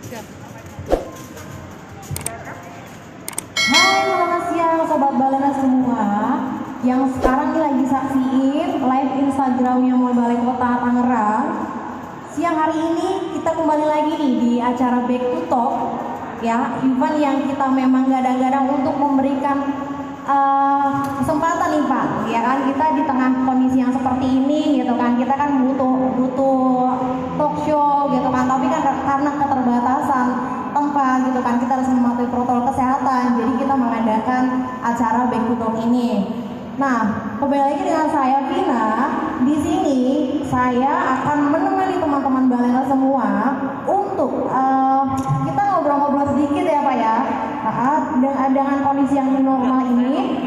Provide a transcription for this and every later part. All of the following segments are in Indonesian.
Hai, selamat siang Sobat Balena semua yang sekarang ini lagi saksiin live Instagramnya Mall Balai Kota Tangerang. Siang hari ini kita kembali lagi nih di acara Back to Talk, ya, event yang kita memang gadang-gadang untuk memberikan kesempatan nih Pak, ya kan, kita di tengah kondisi yang seperti ini gitu kan, kita kan butuh talk show gitu kan, tapi kan karena keterbatasan tempat gitu kan, kita harus mematuhi protokol kesehatan, jadi kita mengadakan acara Back to Talk ini. Nah, kembali lagi dengan saya Vina. Di sini saya akan menemani teman-teman Balena semua untuk kita ngobrol-ngobrol sedikit ya Pak ya, dengan kondisi yang normal ini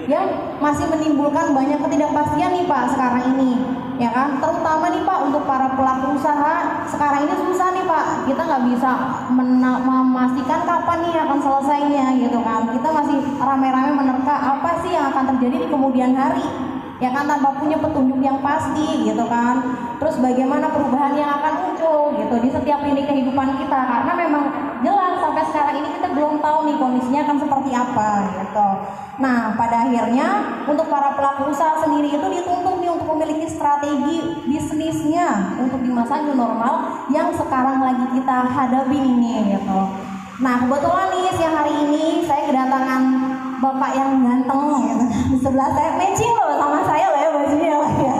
yang masih menimbulkan banyak ketidakpastian nih Pak sekarang ini, ya kan, terutama nih Pak untuk para pelaku usaha sekarang ini susah nih Pak, kita nggak bisa memastikan kapan nih akan selesainya gitu kan, kita masih rame-rame menerka apa sih yang akan terjadi di kemudian hari, ya kan, tanpa punya petunjuk yang pasti gitu kan, terus bagaimana perubahan yang akan muncul gitu di setiap lini kehidupan kita, karena memang jelas sampai sekarang ini kita belum tahu nih kondisinya akan seperti apa gitu. Nah, pada akhirnya untuk para pelaku usaha sendiri itu dituntut nih untuk memiliki strategi bisnisnya untuk di masa new normal yang sekarang lagi kita hadapi ini gitu. Nah, kebetulan nih siang hari ini saya kedatangan Bapak yang ganteng gitu. Di sebelah saya matching loh sama saya loh ya bajunya ya.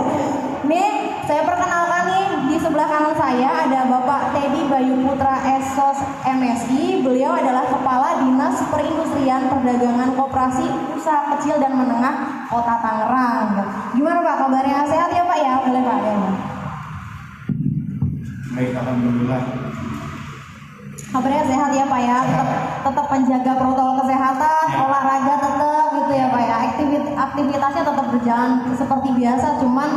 Nih, saya perkenalkan nih di sebelah kanan saya ada Bapak Teddy Bayu Putra Esos MSI. Beliau adalah Kepala Dinas Perindustrian Perdagangan Koperasi Usaha Kecil dan Menengah Kota Tangerang. Gimana Pak kabarnya? Sehat ya Pak ya? Boleh Pak ya. Baik, alhamdulillah. Kabarnya sehat ya Pak ya, tetap menjaga protokol kesehatan, olahraga tetap gitu ya Pak ya, aktivitasnya tetap berjalan seperti biasa, cuman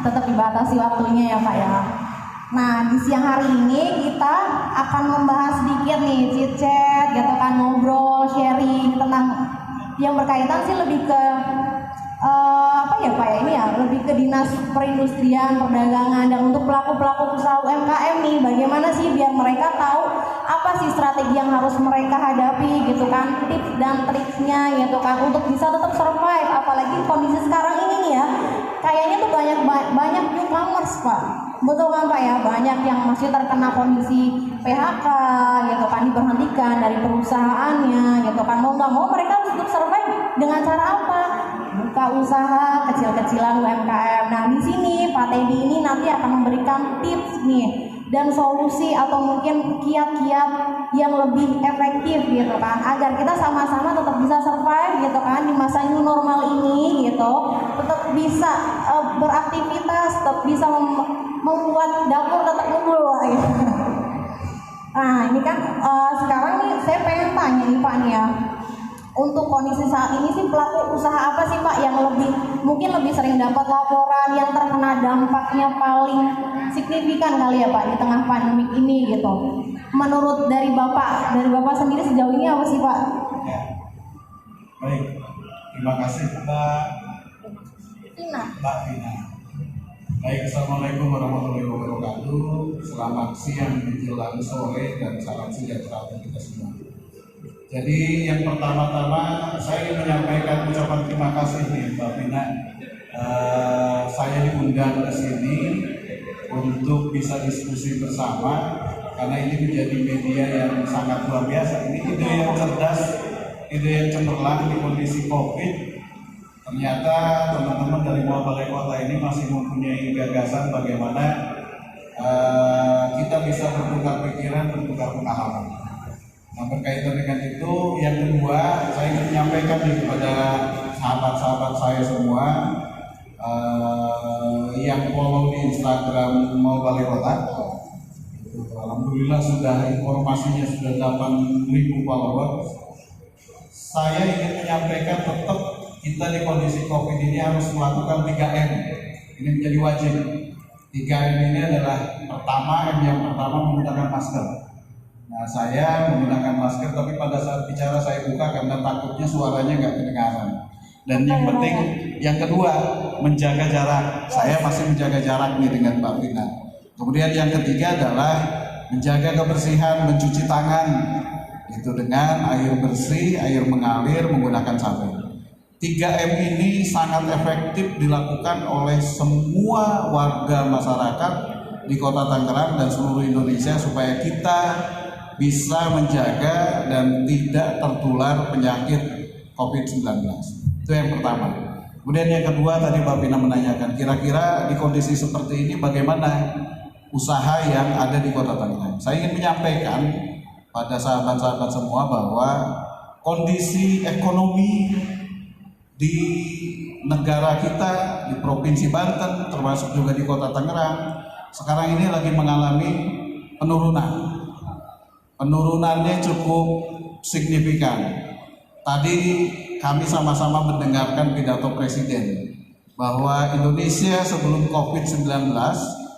tetap dibatasi waktunya ya Pak ya. Nah, di siang hari ini kita akan membahas sedikit nih chit-chat gitu kan, ngobrol, sharing tentang yang berkaitan sih lebih ke apa ya Pak ya, ini ya lebih ke Dinas Perindustrian Perdagangan, dan untuk pelaku-pelaku usaha UMKM nih bagaimana sih biar mereka tahu apa sih strategi yang harus mereka hadapi gitu kan, tips dan triknya gitu kan untuk bisa tetap survive, apalagi kondisi sekarang ini nih ya kayaknya tuh banyak newcomers Pak, betul kan Pak ya, banyak yang masih terkena kondisi PHK gitu kan, diberhentikan dari perusahaannya gitu kan, mau nggak mau mereka harus tetap survive dengan cara apa? Buka usaha kecil-kecilan UMKM. Nah, di sini Pak Teddy ini nanti akan memberikan tips nih dan solusi atau mungkin kiat-kiat yang lebih efektif gitu kan, agar kita sama-sama tetap bisa survive gitu kan di masa new normal ini gitu, tetap bisa beraktivitas, tetap bisa membuat dapur tetap ngumpul gitu. Nah, ini kan sekarang nih saya pengen tanya nih Pak nih ya, untuk kondisi saat ini sih pelaku usaha apa sih Pak yang mungkin lebih sering dapat laporan yang terkena dampaknya paling signifikan kali ya Pak di tengah pandemik ini gitu. Menurut dari Bapak sendiri sejauh ini apa sih Pak? Ya. Baik, terima kasih Mbak Vina. Baik, assalamualaikum warahmatullahi wabarakatuh. Selamat siang menjelang sore dan salam sejahtera untuk kita semua. Jadi yang pertama-tama saya ingin menyampaikan ucapan terima kasih nih Mbak Vina. Saya diundang ke sini untuk bisa diskusi bersama karena ini menjadi media yang sangat luar biasa. Ini ide yang cerdas, ide yang cemerlang di kondisi COVID. Ternyata teman-teman dari Mall Balai Kota ini masih mempunyai gagasan bagaimana kita bisa bertukar pikiran, bertukar pengalaman. Nah, berkaitan dengan itu, yang kedua saya ingin menyampaikan kepada sahabat-sahabat saya semua yang follow di Instagram Mall Balai Kota. Alhamdulillah informasinya sudah 8.000 followers. Saya ingin menyampaikan tetap kita di kondisi COVID ini harus melakukan 3M. Ini menjadi wajib. 3M ini adalah yang pertama menggunakan masker. Nah, saya menggunakan masker, tapi pada saat bicara saya buka karena takutnya suaranya nggak kedengaran. Dan yang penting, yang kedua, menjaga jarak. Saya masih menjaga jarak nih dengan Mbak Vina. Kemudian yang ketiga adalah menjaga kebersihan, mencuci tangan itu dengan air bersih, air mengalir, menggunakan sabun. 3M ini sangat efektif dilakukan oleh semua warga masyarakat di Kota Tangerang dan seluruh Indonesia supaya kita bisa menjaga dan tidak tertular penyakit COVID-19. Itu yang pertama. Kemudian yang kedua, tadi Mbak Vina menanyakan, kira-kira di kondisi seperti ini bagaimana usaha yang ada di Kota Tangerang. Saya ingin menyampaikan pada sahabat-sahabat semua bahwa kondisi ekonomi di negara kita, di Provinsi Banten, termasuk juga di Kota Tangerang, sekarang ini lagi mengalami penurunan. Penurunannya cukup signifikan. Tadi kami sama-sama mendengarkan pidato Presiden bahwa Indonesia sebelum COVID-19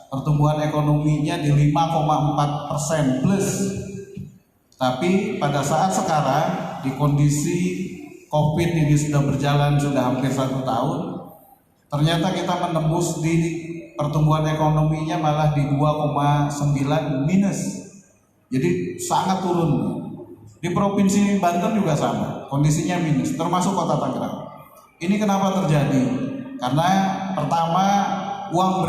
pertumbuhan ekonominya di 5,4% plus. Tapi pada saat sekarang di kondisi COVID ini sudah berjalan sudah hampir 1 tahun, ternyata kita menembus di pertumbuhan ekonominya malah di 2,9 minus. Jadi sangat turun. Di Provinsi Banten juga sama, kondisinya minus, termasuk Kota Tangerang. Ini kenapa terjadi? Karena pertama uang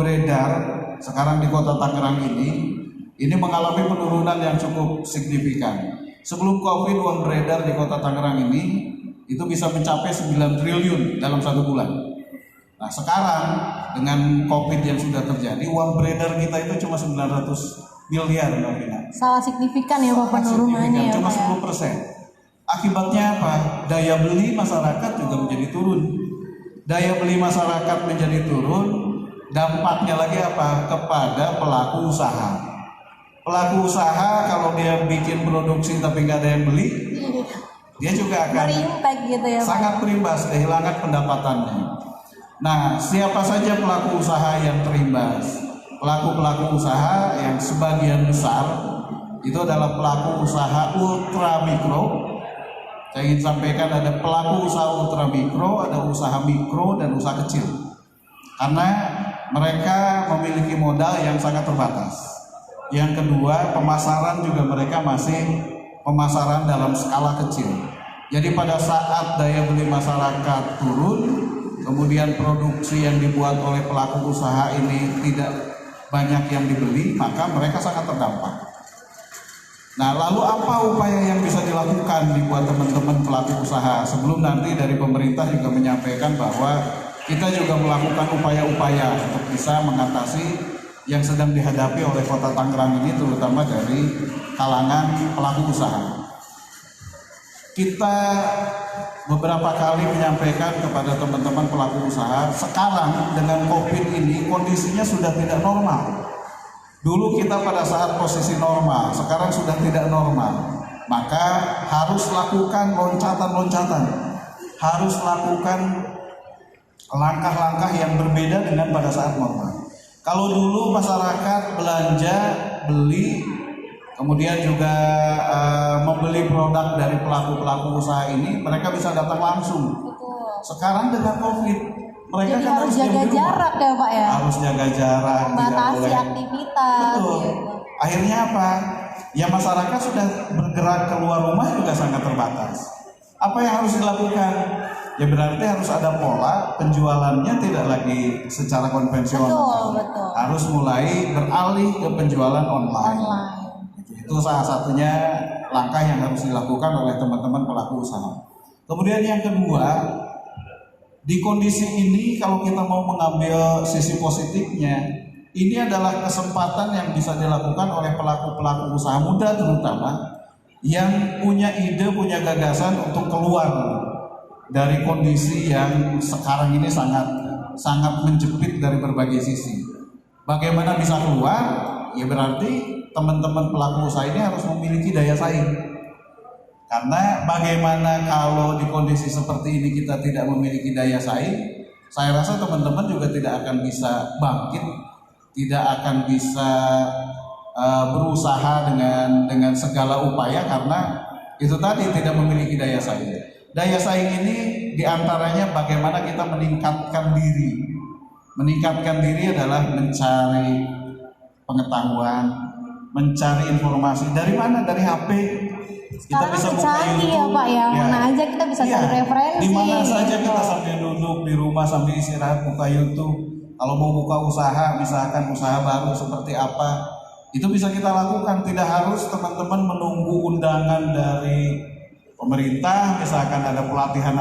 beredar sekarang di Kota Tangerang ini mengalami penurunan yang cukup signifikan. Sebelum COVID, uang beredar di Kota Tangerang ini itu bisa mencapai 9 triliun dalam 1 bulan. Nah sekarang dengan COVID yang sudah terjadi, uang beredar kita itu cuma 900 miliar. Salah signifikan ya Pak penurunannya ya, cuma Pak, 10%. Akibatnya apa? Daya beli masyarakat juga menjadi turun. Daya beli masyarakat menjadi turun, dampaknya lagi apa? Kepada pelaku usaha. Pelaku usaha kalau dia bikin produksi tapi nggak ada yang beli, dia juga akan berimpact gitu ya, Pak. Sangat berimbas, kehilangan pendapatannya. Nah, siapa saja pelaku usaha yang terimbas? Pelaku-pelaku usaha yang sebagian besar itu adalah pelaku usaha ultra mikro. Saya ingin sampaikan ada pelaku usaha ultra mikro, ada usaha mikro dan usaha kecil. Karena mereka memiliki modal yang sangat terbatas. Yang kedua, pemasaran juga mereka masih pemasaran dalam skala kecil. Jadi pada saat daya beli masyarakat turun, kemudian produksi yang dibuat oleh pelaku usaha ini tidak banyak yang dibeli, maka mereka sangat terdampak. Nah, lalu apa upaya yang bisa dilakukan dibuat teman-teman pelaku usaha? Sebelum nanti dari pemerintah juga menyampaikan bahwa kita juga melakukan upaya-upaya untuk bisa mengatasi yang sedang dihadapi oleh Kota Tangerang ini, terutama dari kalangan pelaku usaha. Kita beberapa kali menyampaikan kepada teman-teman pelaku usaha, sekarang dengan COVID ini kondisinya sudah tidak normal. Dulu kita pada saat posisi normal, sekarang sudah tidak normal. Maka harus lakukan loncatan-loncatan, harus lakukan langkah-langkah yang berbeda dengan pada saat normal. Kalau dulu masyarakat belanja, beli, kemudian juga membeli produk dari pelaku-pelaku usaha ini, mereka bisa datang langsung. Sekarang dengan COVID, mereka jadi kan harus jaga jarak ya Pak ya. Harus jaga jarak, membatasi aktivitas. Betul. Gitu. Akhirnya apa? Ya masyarakat sudah bergerak keluar rumah juga sangat terbatas. Apa yang harus dilakukan? Ya berarti harus ada pola penjualannya tidak lagi secara konvensional. Betul. Harus mulai beralih ke penjualan online. Itu salah satunya langkah yang harus dilakukan oleh teman-teman pelaku usaha. Kemudian yang kedua, di kondisi ini kalau kita mau mengambil sisi positifnya, ini adalah kesempatan yang bisa dilakukan oleh pelaku-pelaku usaha muda terutama yang punya ide, punya gagasan untuk keluar dari kondisi yang sekarang ini sangat menjepit dari berbagai sisi. Bagaimana bisa keluar? Ya berarti teman-teman pelaku usaha ini harus memiliki daya saing. Karena bagaimana kalau di kondisi seperti ini kita tidak memiliki daya saing, saya rasa teman-teman juga tidak akan bisa bangkit, tidak akan bisa berusaha dengan segala upaya karena itu tadi tidak memiliki daya saing. Daya saing ini diantaranya bagaimana kita meningkatkan diri. Meningkatkan diri adalah mencari pengetahuan, mencari informasi dari mana? Dari HP. Kita Sekarang bisa kan buka canggih YouTube, ya Pak ya, mana aja kita bisa cari referensi. Di mana saja gitu. kita sambil duduk di rumah sambil istirahat buka YouTube. Kalau mau buka usaha, misalkan usaha baru seperti apa, itu bisa kita lakukan. Tidak harus teman-teman menunggu undangan dari pemerintah, misalkan ada pelatihan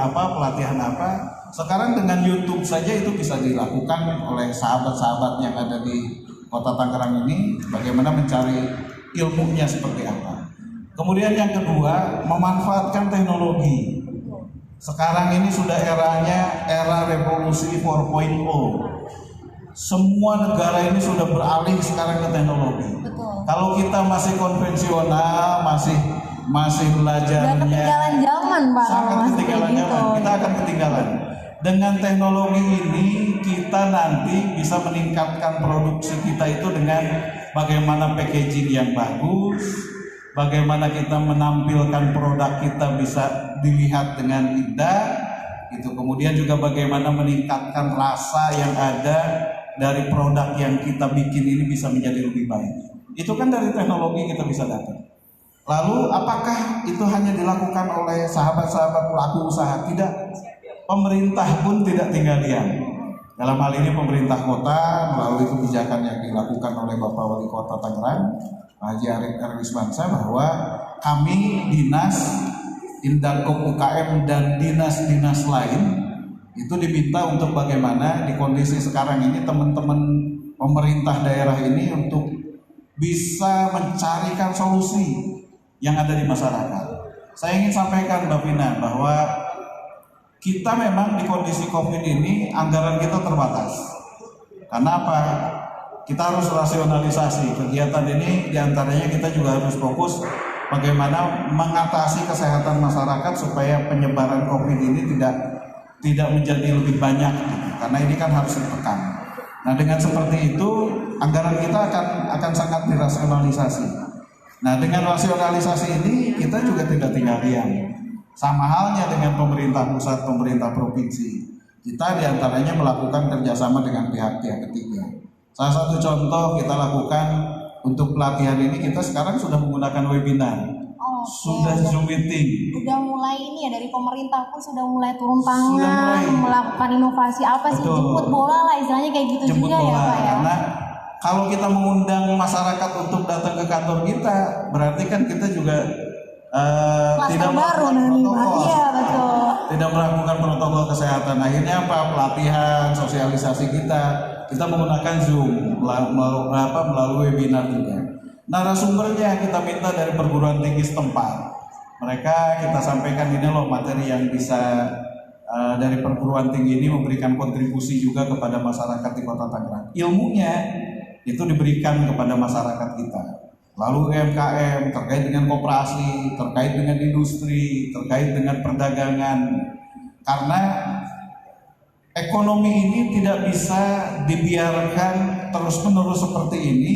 apa. Sekarang dengan YouTube saja itu bisa dilakukan oleh sahabat-sahabat yang ada di Kota Tangerang ini, bagaimana mencari ilmunya seperti apa. Kemudian yang kedua, memanfaatkan teknologi. Sekarang ini sudah eranya era revolusi 4.0. Semua negara ini sudah beralih sekarang ke teknologi. Betul. Kalau kita masih konvensional, masih belajarnya ketinggalan zaman Pak. sangat ketinggalan zaman. Kita akan ketinggalan. Dengan teknologi ini kita nanti bisa meningkatkan produksi kita itu dengan bagaimana packaging yang bagus, bagaimana kita menampilkan produk kita bisa dilihat dengan indah, itu kemudian juga bagaimana meningkatkan rasa yang ada dari produk yang kita bikin ini bisa menjadi lebih baik. Itu kan dari teknologi kita bisa dapat. Lalu apakah itu hanya dilakukan oleh sahabat-sahabat pelaku usaha? Tidak. Pemerintah pun tidak tinggal diam. Dalam hal ini pemerintah kota melalui kebijakan yang dilakukan oleh Bapak Wali Kota Tangerang, Pak Haji Arief Erwismansyah, bahwa kami dinas Indangkop UKM dan dinas-dinas lain itu diminta untuk bagaimana di kondisi sekarang ini teman-teman pemerintah daerah ini untuk bisa mencarikan solusi yang ada di masyarakat. Saya ingin sampaikan Mbak Vina bahwa kita memang di kondisi COVID ini anggaran kita terbatas. Karena apa? Kita harus rasionalisasi kegiatan ini, diantaranya kita juga harus fokus bagaimana mengatasi kesehatan masyarakat supaya penyebaran COVID ini tidak menjadi lebih banyak, karena ini kan harus ditekan. Nah, dengan seperti itu anggaran kita akan sangat dirasionalisasi. Nah, dengan rasionalisasi ini kita juga tidak tinggal diam. Sama halnya dengan pemerintah pusat, pemerintah provinsi. Kita diantaranya melakukan kerjasama dengan pihak-pihak ketiga. Salah satu contoh kita lakukan untuk pelatihan ini, kita sekarang sudah menggunakan webinar. Sudah Zoom meeting. Udah mulai ini ya, dari pemerintah pun sudah mulai turun tangan, melakukan inovasi apa sih, jemput bola lah istilahnya kayak gitu jemput juga bola, ya Pak ya. Karena kalau kita mengundang masyarakat untuk datang ke kantor kita, berarti kan kita juga tidak melakukan protokol. Iya, betul. Tidak melakukan protokol kesehatan. Akhirnya apa? Pelatihan, sosialisasi kita menggunakan Zoom melalui webinar juga. Narasumbernya kita minta dari perguruan tinggi setempat. Mereka kita sampaikan ini loh materi yang bisa dari perguruan tinggi ini memberikan kontribusi juga kepada masyarakat di Kota Tangerang. Ilmunya itu diberikan kepada masyarakat kita. Lalu UMKM terkait dengan koperasi, terkait dengan industri, terkait dengan perdagangan. Karena ekonomi ini tidak bisa dibiarkan terus-menerus seperti ini.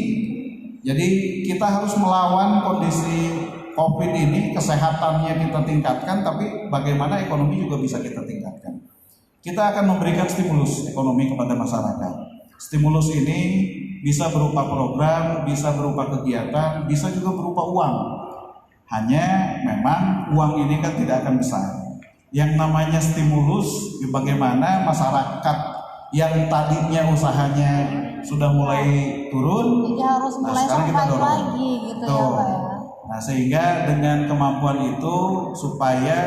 Jadi kita harus melawan kondisi COVID ini, kesehatannya kita tingkatkan, tapi bagaimana ekonomi juga bisa kita tingkatkan. Kita akan memberikan stimulus ekonomi kepada masyarakat. Stimulus ini bisa berupa program, bisa berupa kegiatan, bisa juga berupa uang. Hanya memang uang ini kan tidak akan besar. Yang namanya stimulus, bagaimana masyarakat yang tadinya usahanya sudah mulai turun, jadi harus mulai sekarang kita dorong lagi gitu ya Pak ya. Nah, sehingga dengan kemampuan itu supaya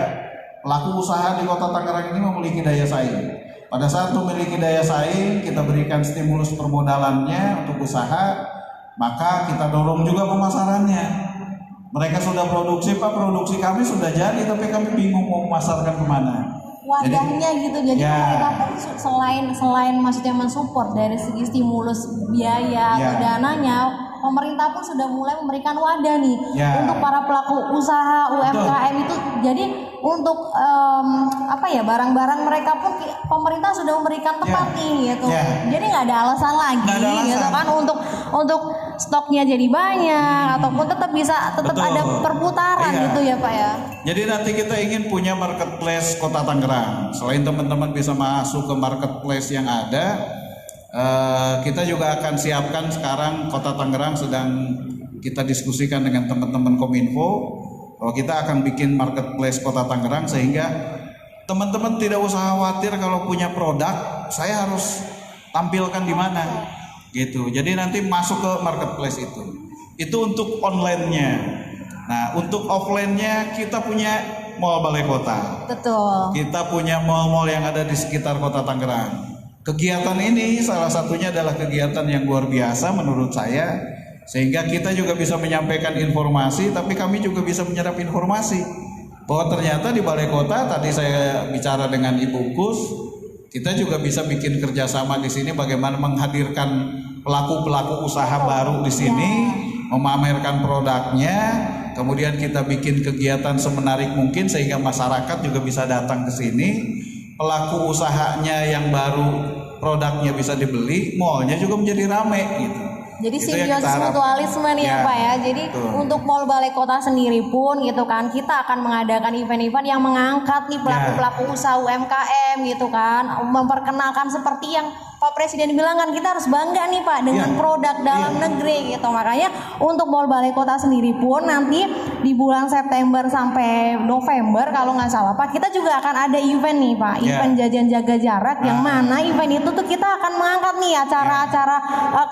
pelaku usaha di Kota Tangerang ini memiliki daya saing. Pada saat memiliki daya saing, kita berikan stimulus permodalannya untuk usaha, maka kita dorong juga pemasarannya. Mereka sudah produksi, Pak, produksi kami sudah jadi, tapi kami bingung mau memasarkan kemana. Wadahnya gitu, jadi ya, mereka pun selain maksudnya mensupport dari segi stimulus biaya atau dananya, pemerintah pun sudah mulai memberikan wadah nih untuk para pelaku usaha UMKM itu. Jadi untuk barang-barang mereka pun pemerintah sudah memberikan tempat nih gitu. Jadi nggak ada alasan lagi gitu kan untuk stoknya jadi banyak ataupun tetap ada perputaran gitu ya Pak ya. Jadi nanti kita ingin punya marketplace Kota Tangerang. Selain teman-teman bisa masuk ke marketplace yang ada, Kita juga akan siapkan sekarang Kota Tangerang sedang kita diskusikan dengan teman-teman Kominfo bahwa kita akan bikin marketplace Kota Tangerang sehingga teman-teman tidak usah khawatir kalau punya produk saya harus tampilkan di mana gitu. Jadi nanti masuk ke marketplace itu untuk online-nya. Nah, untuk offline-nya kita punya Mall Balai Kota. Betul. Kita punya mall-mall yang ada di sekitar Kota Tangerang. Kegiatan ini salah satunya adalah kegiatan yang luar biasa menurut saya, sehingga kita juga bisa menyampaikan informasi, tapi kami juga bisa menyerap informasi bahwa ternyata di Balai Kota, tadi saya bicara dengan Ibu Kus, kita juga bisa bikin kerjasama di sini bagaimana menghadirkan pelaku-pelaku usaha baru di sini, memamerkan produknya, kemudian kita bikin kegiatan semenarik mungkin sehingga masyarakat juga bisa datang ke sini, pelaku usahanya yang baru produknya bisa dibeli, mallnya juga menjadi ramai gitu. Jadi simbiosis mutualisme nih ya Pak ya. Jadi untuk Mall Balai Kota sendiri pun gitu kan, kita akan mengadakan event-event yang mengangkat nih pelaku-pelaku usaha UMKM gitu kan, memperkenalkan seperti yang Pak Presiden bilang kan, kita harus bangga nih Pak dengan produk dalam negeri gitu. Makanya untuk Mall Balai Kota sendiri pun nanti di bulan September sampai November kalau nggak salah Pak, kita juga akan ada event nih Pak, event jajan jaga jarak yang mana event itu tuh kita akan mengangkat nih acara-acara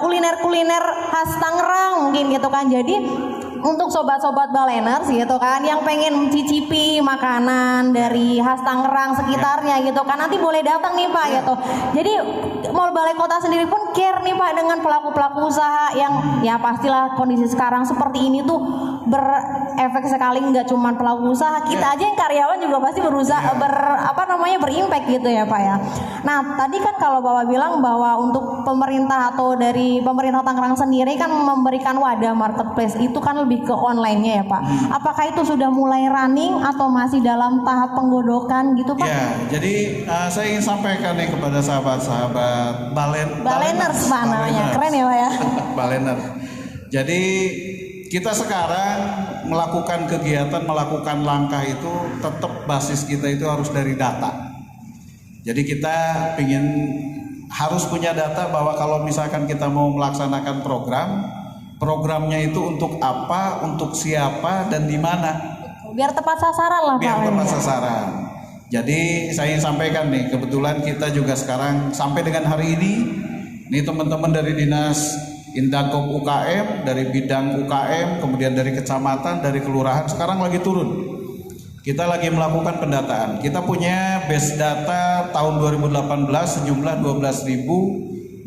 kuliner-kuliner khas Tangerang mungkin gitu kan. Jadi untuk sobat-sobat baleners gitu kan yang pengen mencicipi makanan dari khas Tangerang sekitarnya gitu kan, nanti boleh datang nih Pak gitu. Jadi Mall Balai Kota sendiri pun care nih Pak dengan pelaku-pelaku usaha yang ya pastilah kondisi sekarang seperti ini tuh berefek sekali, nggak cuma pelaku usaha, kita aja yang karyawan juga pasti berusaha berimpact gitu ya Pak ya. Nah tadi kan kalau Bapak bilang bahwa untuk pemerintah atau dari pemerintah Tangerang sendiri kan memberikan wadah marketplace itu kan lebih ke online-nya ya Pak. Apakah itu sudah mulai running atau masih dalam tahap penggodokan gitu Pak? Ya, jadi saya ingin sampaikan nih kepada sahabat-sahabat baleners Pak namanya, keren ya Pak ya. Baleners. Jadi kita sekarang melakukan kegiatan, melakukan langkah itu tetap basis kita itu harus dari data. Jadi kita harus punya data bahwa kalau misalkan kita mau melaksanakan programnya itu untuk apa, untuk siapa, dan di mana. Biar tepat sasaran lah Pak. Biar tepat sasaran. Jadi saya ingin sampaikan nih, kebetulan kita juga sekarang sampai dengan hari ini teman-teman dari Dinas Indagog UKM, dari bidang UKM, kemudian dari kecamatan, dari kelurahan sekarang lagi turun. Kita lagi melakukan pendataan. Kita punya base data tahun 2018 sejumlah 12.870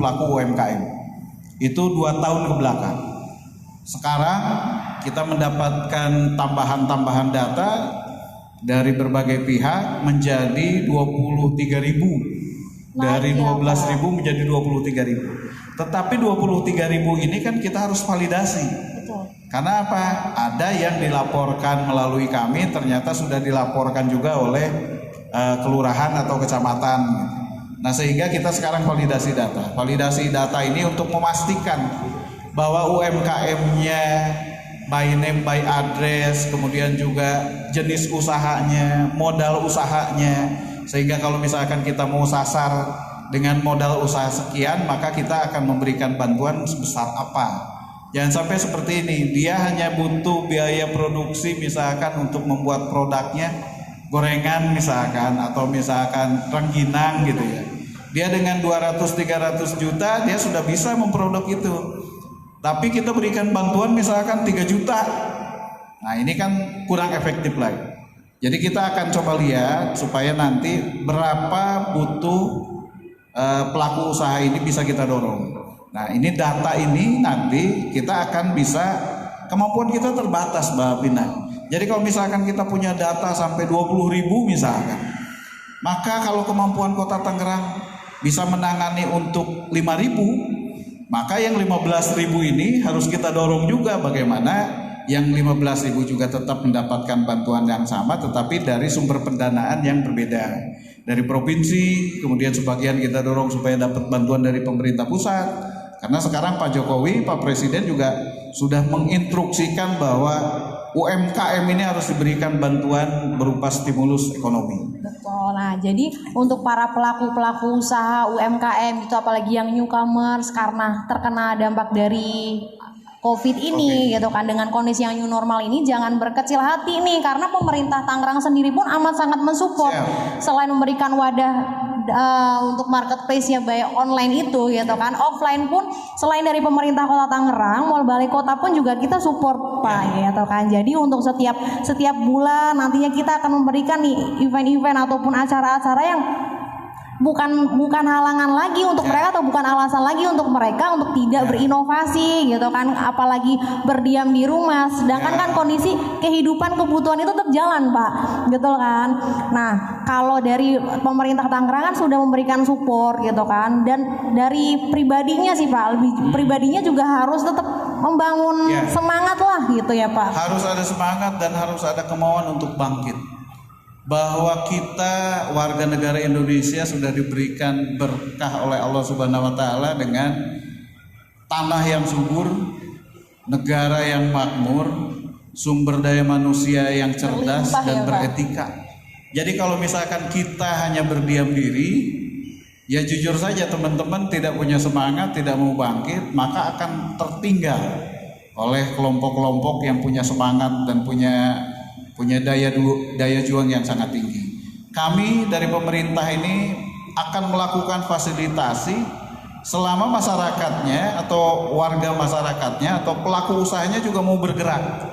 pelaku UMKM. Itu 2 tahun ke belakang. Sekarang kita mendapatkan tambahan data dari berbagai pihak menjadi 23.000. Dari 12.000 menjadi 23.000. Tetapi 23.000 ini kan kita harus validasi. Karena apa? Ada yang dilaporkan melalui kami, ternyata sudah dilaporkan juga oleh kelurahan atau kecamatan. Nah sehingga kita sekarang validasi data. Validasi data ini untuk memastikan bahwa UMKM-nya by name, by address, kemudian juga jenis usahanya, modal usahanya. Sehingga kalau misalkan kita mau sasar dengan modal usaha sekian, maka kita akan memberikan bantuan sebesar apa. Jangan sampai seperti ini, dia hanya butuh biaya produksi misalkan untuk membuat produknya gorengan misalkan, atau misalkan rengginang gitu ya. Dia dengan 200-300 juta dia sudah bisa memproduk itu. Tapi kita berikan bantuan misalkan 3 juta. Nah ini kan kurang efektif lagi. Jadi kita akan coba lihat supaya nanti berapa butuh pelaku usaha ini bisa kita dorong. Nah ini data ini nanti kita akan bisa, kemampuan kita terbatas Mbak Pina. Jadi kalau misalkan kita punya data sampai 20.000 misalkan, maka kalau kemampuan Kota Tangerang bisa menangani untuk 5.000, maka yang 15.000 ini harus kita dorong juga bagaimana yang 15.000 juga tetap mendapatkan bantuan yang sama, tetapi dari sumber pendanaan yang berbeda. Dari provinsi, kemudian sebagian kita dorong supaya dapat bantuan dari pemerintah pusat. Karena sekarang Pak Jokowi, Pak Presiden juga sudah menginstruksikan bahwa UMKM ini harus diberikan bantuan berupa stimulus ekonomi. Betul. Nah, jadi untuk para pelaku-pelaku usaha UMKM itu apalagi yang newcomers karena terkena dampak dari COVID ini gitu kan, dengan kondisi yang new normal ini jangan berkecil hati nih, karena pemerintah Tangerang sendiri pun amat sangat mensupport. Selain memberikan wadah untuk marketplace-nya baik online itu gitu kan, offline pun selain dari pemerintah Kota Tangerang, Mall Balai Kota pun juga kita support Pak gitu kan. Jadi untuk setiap bulan nantinya kita akan memberikan nih event-event ataupun acara-acara yang bukan halangan lagi untuk mereka atau bukan alasan lagi untuk mereka untuk tidak berinovasi gitu kan, apalagi berdiam di rumah, sedangkan kan kondisi kehidupan kebutuhan itu tetap jalan Pak, betul kan. Nah kalau dari pemerintah Tangerang kan sudah memberikan support gitu kan, dan dari pribadinya sih Pak, lebih pribadinya juga harus tetap membangun semangat lah gitu ya Pak. Harus ada semangat dan harus ada kemauan untuk bangkit, bahwa kita warga negara Indonesia sudah diberikan berkah oleh Allah Subhanahu wa taala dengan tanah yang subur, negara yang makmur, sumber daya manusia yang cerdas dan beretika. Jadi kalau misalkan kita hanya berdiam diri, ya jujur saja teman-teman tidak punya semangat, tidak mau bangkit, maka akan tertinggal oleh kelompok-kelompok yang punya semangat dan punya daya juang yang sangat tinggi. Kami dari pemerintah ini akan melakukan fasilitasi selama masyarakatnya atau warga masyarakatnya atau pelaku usahanya juga mau bergerak.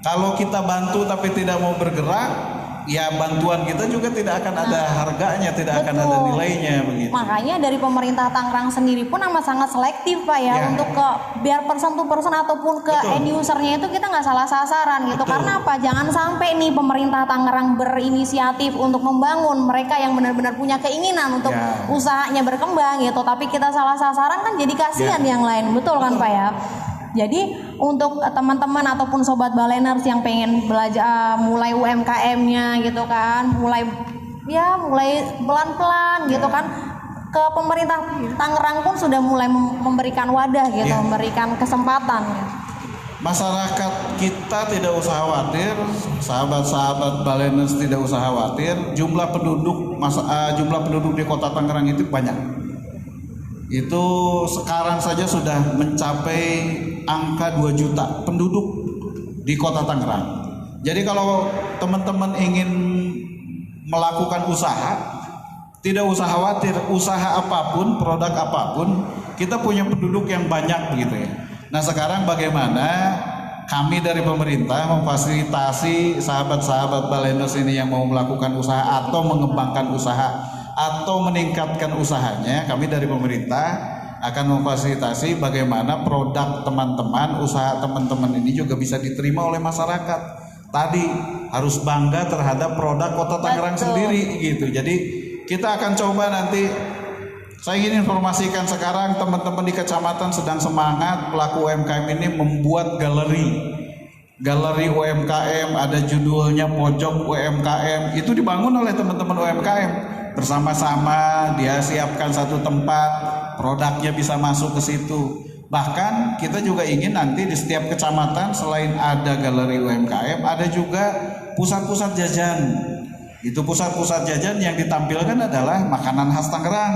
Kalau kita bantu tapi tidak mau bergerak, ya bantuan kita juga tidak akan ada harganya, tidak akan ada nilainya begitu. Makanya dari pemerintah Tangerang sendiri pun amat sangat selektif Pak ya, untuk ke biar person to person ataupun ke end usernya itu kita nggak salah sasaran gitu. Karena apa? Jangan sampai nih pemerintah Tangerang berinisiatif untuk membangun mereka yang benar-benar punya keinginan untuk usahanya berkembang gitu, tapi kita salah sasaran kan jadi kasihan yang lain, betul kan Pak ya? Jadi untuk teman-teman ataupun sobat baleners yang pengen belajar mulai UMKM-nya gitu kan, mulai pelan-pelan gitu kan, ke pemerintah Tangerang pun sudah mulai memberikan wadah gitu, memberikan kesempatan. Masyarakat kita tidak usah khawatir, sahabat-sahabat baleners tidak usah khawatir, jumlah penduduk di Kota Tangerang itu banyak. Itu sekarang saja sudah mencapai angka 2 juta penduduk di Kota Tangerang. Jadi kalau teman-teman ingin melakukan usaha, tidak usah khawatir, usaha apapun, produk apapun, kita punya penduduk yang banyak begitu ya. Nah sekarang bagaimana kami dari pemerintah memfasilitasi sahabat-sahabat baleners ini yang mau melakukan usaha atau mengembangkan usaha atau meningkatkan usahanya, kami dari pemerintah akan memfasilitasi bagaimana produk teman-teman, usaha teman-teman ini juga bisa diterima oleh masyarakat. Tadi harus bangga terhadap produk Kota Tangerang sendiri gitu. Jadi kita akan coba nanti, saya ingin informasikan sekarang teman-teman di kecamatan sedang semangat pelaku UMKM ini membuat galeri UMKM, ada judulnya Pojok UMKM, itu dibangun oleh teman-teman UMKM. Bersama-sama dia siapkan satu tempat, produknya bisa masuk ke situ. Bahkan kita juga ingin nanti di setiap kecamatan selain ada galeri UMKM, ada juga pusat-pusat jajan. Itu pusat-pusat jajan yang ditampilkan adalah makanan khas Tangerang,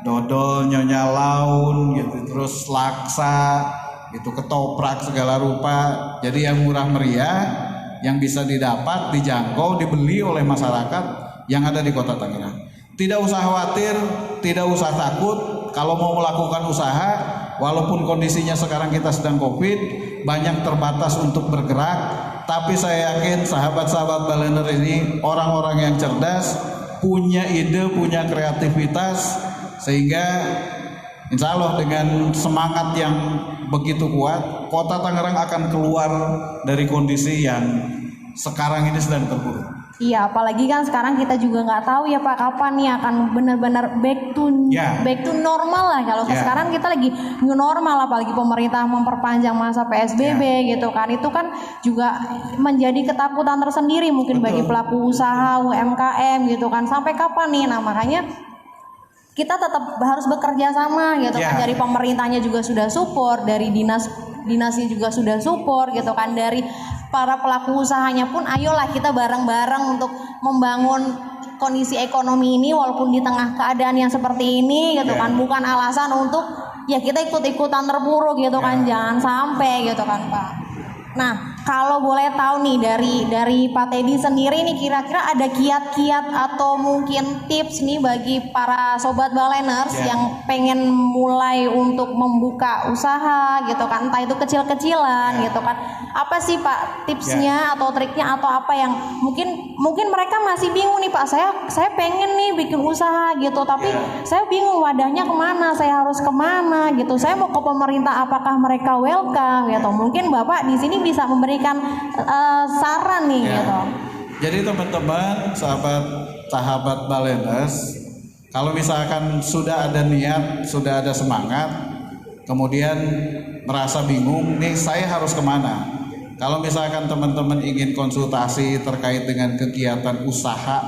dodol, nyonya laun, gitu, terus laksa, itu ketoprak segala rupa. Jadi yang murah meriah, yang bisa didapat, dijangkau, dibeli oleh masyarakat yang ada di Kota Tangerang. Tidak usah khawatir, tidak usah takut kalau mau melakukan usaha, walaupun kondisinya sekarang kita sedang COVID, banyak terbatas untuk bergerak, tapi saya yakin sahabat-sahabat balener ini orang-orang yang cerdas, punya ide, punya kreativitas, sehingga insya Allah dengan semangat yang begitu kuat, Kota Tangerang akan keluar dari kondisi yang sekarang ini sedang terpuruk. Iya, apalagi kan sekarang kita juga nggak tahu ya Pak kapan nih akan benar-benar back to normal lah. Kalau sekarang kita lagi new normal, apalagi pemerintah memperpanjang masa PSBB gitu kan, itu kan juga menjadi ketakutan tersendiri mungkin bagi pelaku usaha UMKM gitu kan. Sampai kapan nih? Nah makanya kita tetap harus bekerja sama gitu kan, dari pemerintahnya juga sudah support, dari dinasnya juga sudah support gitu kan, dari para pelaku usahanya pun ayolah kita bareng-bareng untuk membangun kondisi ekonomi ini walaupun di tengah keadaan yang seperti ini gitu kan, bukan alasan untuk ya kita ikut-ikutan terpuruk gitu kan, jangan sampai gitu kan Pak. Nah, kalau boleh tahu nih dari Pak Teddy sendiri nih, kira-kira ada kiat-kiat atau mungkin tips nih bagi para sobat baleners yang pengen mulai untuk membuka usaha gitu kan, entah itu kecil-kecilan gitu kan. Apa sih Pak tipsnya atau triknya atau apa yang mungkin mereka masih bingung nih Pak, saya pengen nih bikin usaha gitu, tapi saya bingung wadahnya kemana, saya harus kemana gitu, saya mau ke pemerintah apakah mereka welcome gitu. Mungkin Bapak di sini bisa memberikan saran nih gitu. Jadi teman-teman, sahabat baleners, kalau misalkan sudah ada niat, sudah ada semangat, kemudian merasa bingung, nih saya harus kemana? Kalau misalkan teman-teman ingin konsultasi terkait dengan kegiatan usaha,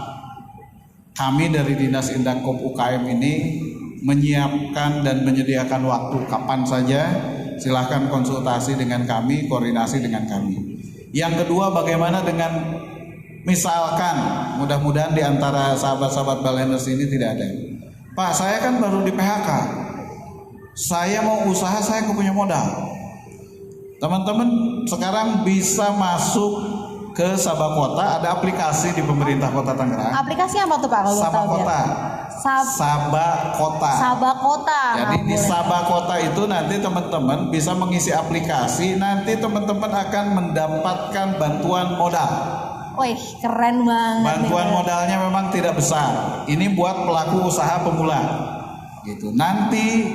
kami dari Dinas Indakop UKM ini menyiapkan dan menyediakan waktu kapan saja. Silahkan konsultasi dengan kami, koordinasi dengan kami. Yang kedua, bagaimana dengan misalkan, mudah-mudahan di antara sahabat-sahabat baleners ini tidak ada, Pak saya kan baru di PHK, saya mau usaha, saya nggak punya modal. Teman-teman sekarang bisa masuk ke Sabah Kota, ada aplikasi di pemerintah Kota Tangerang. Aplikasi apa tuh Pak? Sabah Kota. Sabah Kota. Sabah Kota. Jadi di Sabah Kota itu nanti teman-teman bisa mengisi aplikasi, nanti teman-teman akan mendapatkan bantuan modal. Wih, keren banget. Bantuan modalnya memang tidak besar. Ini buat pelaku usaha pemula. Gitu. Nanti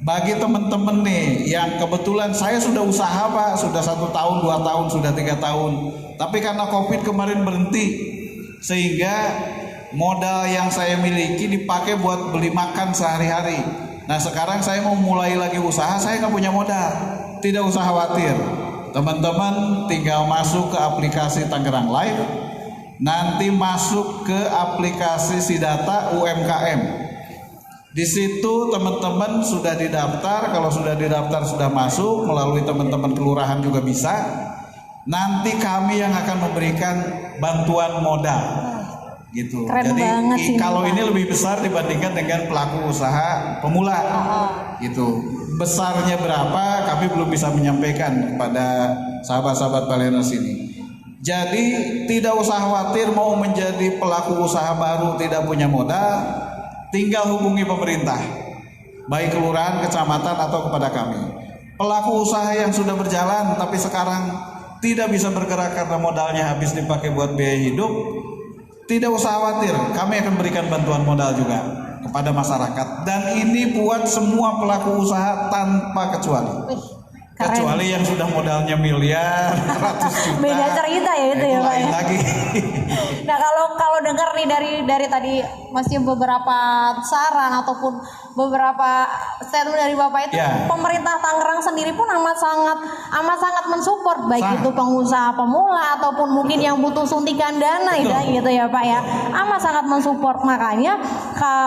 bagi teman-teman nih yang kebetulan saya sudah usaha Pak, sudah 1 tahun, 2 tahun, sudah 3 tahun, tapi karena COVID kemarin berhenti, sehingga modal yang saya miliki dipakai buat beli makan sehari-hari. Nah sekarang saya mau mulai lagi usaha, saya nggak punya modal. Tidak usah khawatir, teman-teman tinggal masuk ke aplikasi Tangerang Live, nanti masuk ke aplikasi Sidata UMKM. Di situ teman-teman sudah didaftar, kalau sudah didaftar sudah masuk, melalui teman-teman kelurahan juga bisa. Nanti kami yang akan memberikan bantuan modal. Gitu. Keren Jadi sih, kalau ini lebih besar dibandingkan dengan pelaku usaha pemula. Gitu. Besarnya berapa kami belum bisa menyampaikan kepada sahabat-sahabat baleners ini. Jadi tidak usah khawatir mau menjadi pelaku usaha baru tidak punya modal, tinggal hubungi pemerintah, baik kelurahan, kecamatan atau kepada kami. Pelaku usaha yang sudah berjalan tapi sekarang tidak bisa bergerak karena modalnya habis dipakai buat biaya hidup, tidak usah khawatir, kami akan berikan bantuan modal juga kepada masyarakat. Dan ini buat semua pelaku usaha tanpa kecuali. Keren. Kecuali yang sudah modalnya miliar, ratus juta. Beda cerita ya itu ya Pak. Lain lagi. Nah kalau dengar nih dari tadi masih beberapa saran ataupun beberapa statement dari Bapak itu, pemerintah Tangerang sendiri pun amat sangat mensupport baik itu pengusaha pemula ataupun mungkin yang butuh suntikan dana gitu ya Pak ya. Amat sangat mensupport, makanya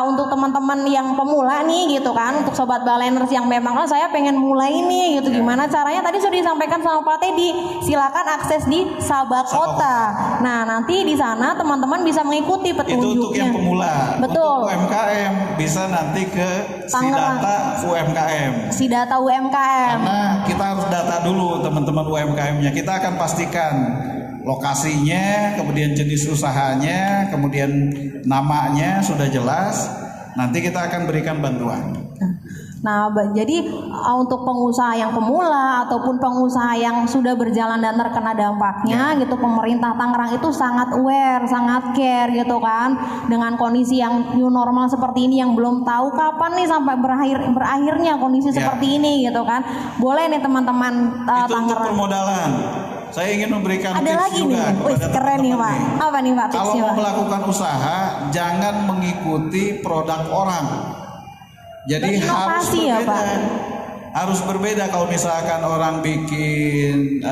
untuk teman-teman yang pemula nih gitu kan, untuk sobat baleners yang memang saya pengen mulai ini gitu, gimana caranya tadi sudah disampaikan sama Pak Teddy, silakan akses di Sabah Kota. Nah nanti di sana teman-teman bisa mengikuti petunjuknya. Itu untuk yang pemula. Betul. Untuk UMKM bisa nanti ke Sidata UMKM. Sidata UMKM. Karena kita harus data dulu teman-teman UMKM-nya. Kita akan pastikan lokasinya, kemudian jenis usahanya, kemudian namanya sudah jelas. Nanti kita akan berikan bantuan. Nah, jadi untuk pengusaha yang pemula ataupun pengusaha yang sudah berjalan dan terkena dampaknya gitu, pemerintah Tangerang itu sangat aware, sangat care gitu kan, dengan kondisi yang new normal seperti ini yang belum tahu kapan nih sampai berakhirnya kondisi seperti ini gitu kan. Boleh nih teman-teman itu Tangerang. untuk permodalan. Saya ingin memberikan ada tips lagi juga nih. Wih, keren nih Pak. Apa nih Pak tipsnya? Kalau mau Pak? melakukan usaha, jangan mengikuti produk orang. Jadi harus berbeda. Ya, Pak? Harus berbeda. Kalau misalkan orang bikin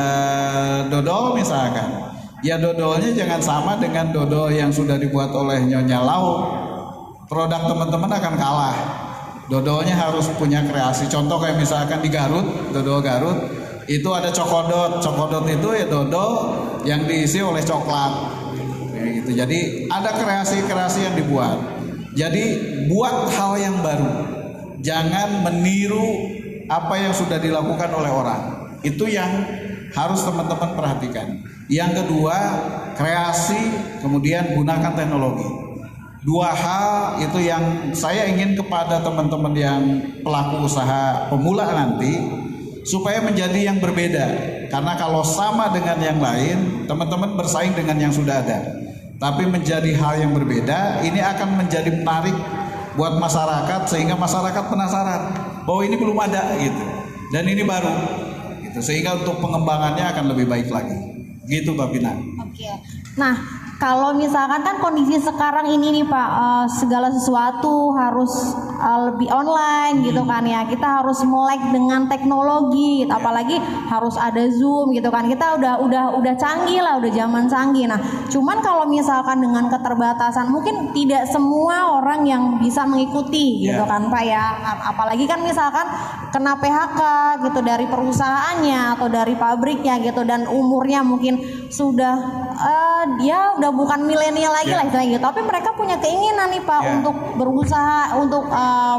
dodol misalkan, ya dodolnya jangan sama dengan dodol yang sudah dibuat oleh Nyonya Lau. Produk teman-teman akan kalah. Dodolnya harus punya kreasi. Contoh kayak misalkan di Garut, dodol Garut, Itu ada cokodot. Cokodot itu ya dodol yang diisi oleh coklat. Kayak gitu. Jadi ada kreasi-kreasi yang dibuat. Jadi buat hal yang baru. Jangan meniru apa yang sudah dilakukan oleh orang. Itu yang harus teman-teman perhatikan. Yang kedua, kreasi, kemudian gunakan teknologi. Dua hal itu yang saya ingin kepada teman-teman yang pelaku usaha pemula nanti, supaya menjadi yang berbeda. Karena kalau sama dengan yang lain, teman-teman bersaing dengan yang sudah ada. Tapi menjadi hal yang berbeda, ini akan menjadi menarik buat masyarakat, sehingga masyarakat penasaran bahwa ini belum ada gitu. Dan ini baru gitu. Sehingga untuk pengembangannya akan lebih baik lagi. Gitu Mbak Vina. Oke. Nah, kalau misalkan kan kondisi sekarang ini nih Pak, segala sesuatu harus lebih online gitu kan ya. Kita harus melek dengan teknologi, gitu. Apalagi harus ada Zoom gitu kan. Kita udah canggih lah, udah zaman canggih. Nah, cuman kalau misalkan dengan keterbatasan, mungkin tidak semua orang yang bisa mengikuti gitu kan Pak ya. Apalagi kan misalkan kena PHK gitu dari perusahaannya atau dari pabriknya gitu, dan umurnya mungkin sudah dia udah bukan milenial lagi lah istilahnya gitu. Tapi mereka punya keinginan nih Pak untuk berusaha untuk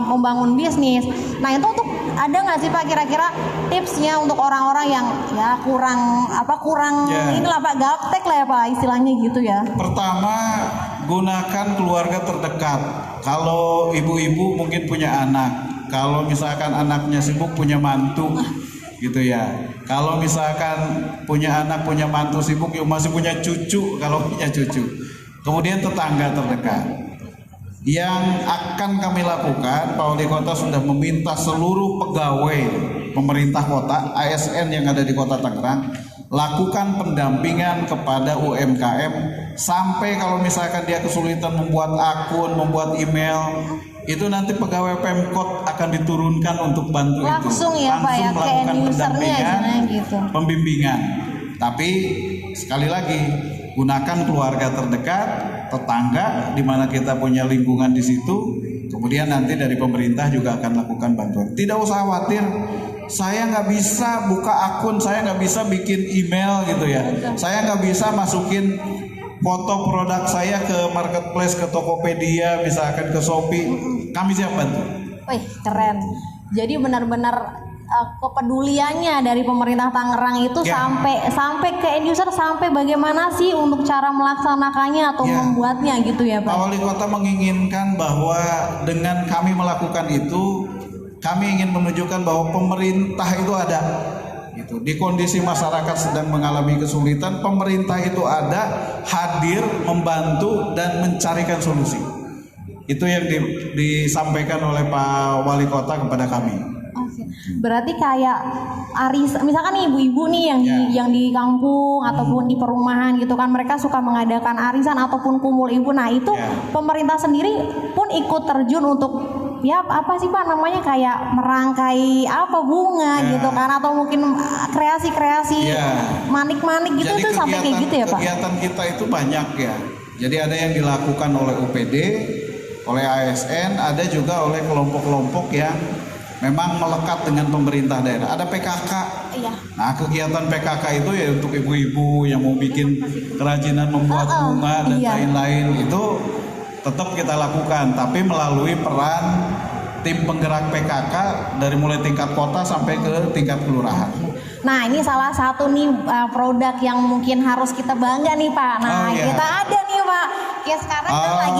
membangun bisnis. Nah, itu untuk ada nggak sih Pak kira-kira tipsnya untuk orang-orang yang ya kurang inilah Pak, gaptek lah ya Pak istilahnya gitu ya. Pertama, gunakan keluarga terdekat. Kalau ibu-ibu mungkin punya anak, kalau misalkan anaknya sibuk punya mantu gitu ya. Kalau misalkan punya anak punya mantu sibuk, ya masih punya cucu kalau punya cucu. Kemudian tetangga terdekat. Yang akan kami lakukan, Pak Wali Kota sudah meminta seluruh pegawai pemerintah kota, ASN yang ada di Kota Tangerang, lakukan pendampingan kepada UMKM sampai kalau misalkan dia kesulitan membuat akun, membuat email, itu nanti pegawai Pemkot akan diturunkan untuk bantu langsung itu. Ya, Pak, ya, melakukan pendampingan, gitu. Pembimbingan. Tapi sekali lagi, gunakan keluarga terdekat, tetangga, di mana kita punya lingkungan di situ. Kemudian nanti dari pemerintah juga akan lakukan bantuan. Tidak usah khawatir, saya nggak bisa buka akun, saya nggak bisa bikin email gitu ya. Saya nggak bisa masukin foto produk saya ke marketplace, ke Tokopedia, misalkan ke Shopee. Kami siap bantu. Wih, keren. Jadi benar-benar kepeduliannya dari pemerintah Tangerang itu sampai ke end user, sampai bagaimana sih untuk cara melaksanakannya atau membuatnya gitu ya Pak. Pak Wali Kota menginginkan bahwa dengan kami melakukan itu, kami ingin menunjukkan bahwa pemerintah itu ada. Gitu. Di kondisi masyarakat sedang mengalami kesulitan, pemerintah itu ada, hadir, membantu dan mencarikan solusi. Itu yang disampaikan oleh Pak Wali Kota kepada kami. Berarti kayak misalkan nih ibu-ibu nih yang di kampung ataupun di perumahan gitu kan, mereka suka mengadakan arisan ataupun kumpul ibu. Nah, itu pemerintah sendiri pun ikut terjun untuk ya apa sih Pak namanya, kayak merangkai bunga gitu kan, atau mungkin kreasi-kreasi manik-manik gitu. Jadi itu sampai kayak gitu ya Pak. Kegiatan kita itu banyak ya. Jadi ada yang dilakukan oleh UPD, oleh ASN, ada juga oleh kelompok-kelompok yang memang melekat dengan pemerintah daerah. Ada PKK. Iya. Nah, kegiatan PKK itu ya untuk ibu-ibu yang mau bikin kerajinan membuat bunga dan lain-lain, itu tetap kita lakukan, tapi melalui peran tim penggerak PKK dari mulai tingkat kota sampai ke tingkat kelurahan. Nah, ini salah satu nih produk yang mungkin harus kita bangga nih Pak. Nah, kita ada nih Pak. Ya sekarang kan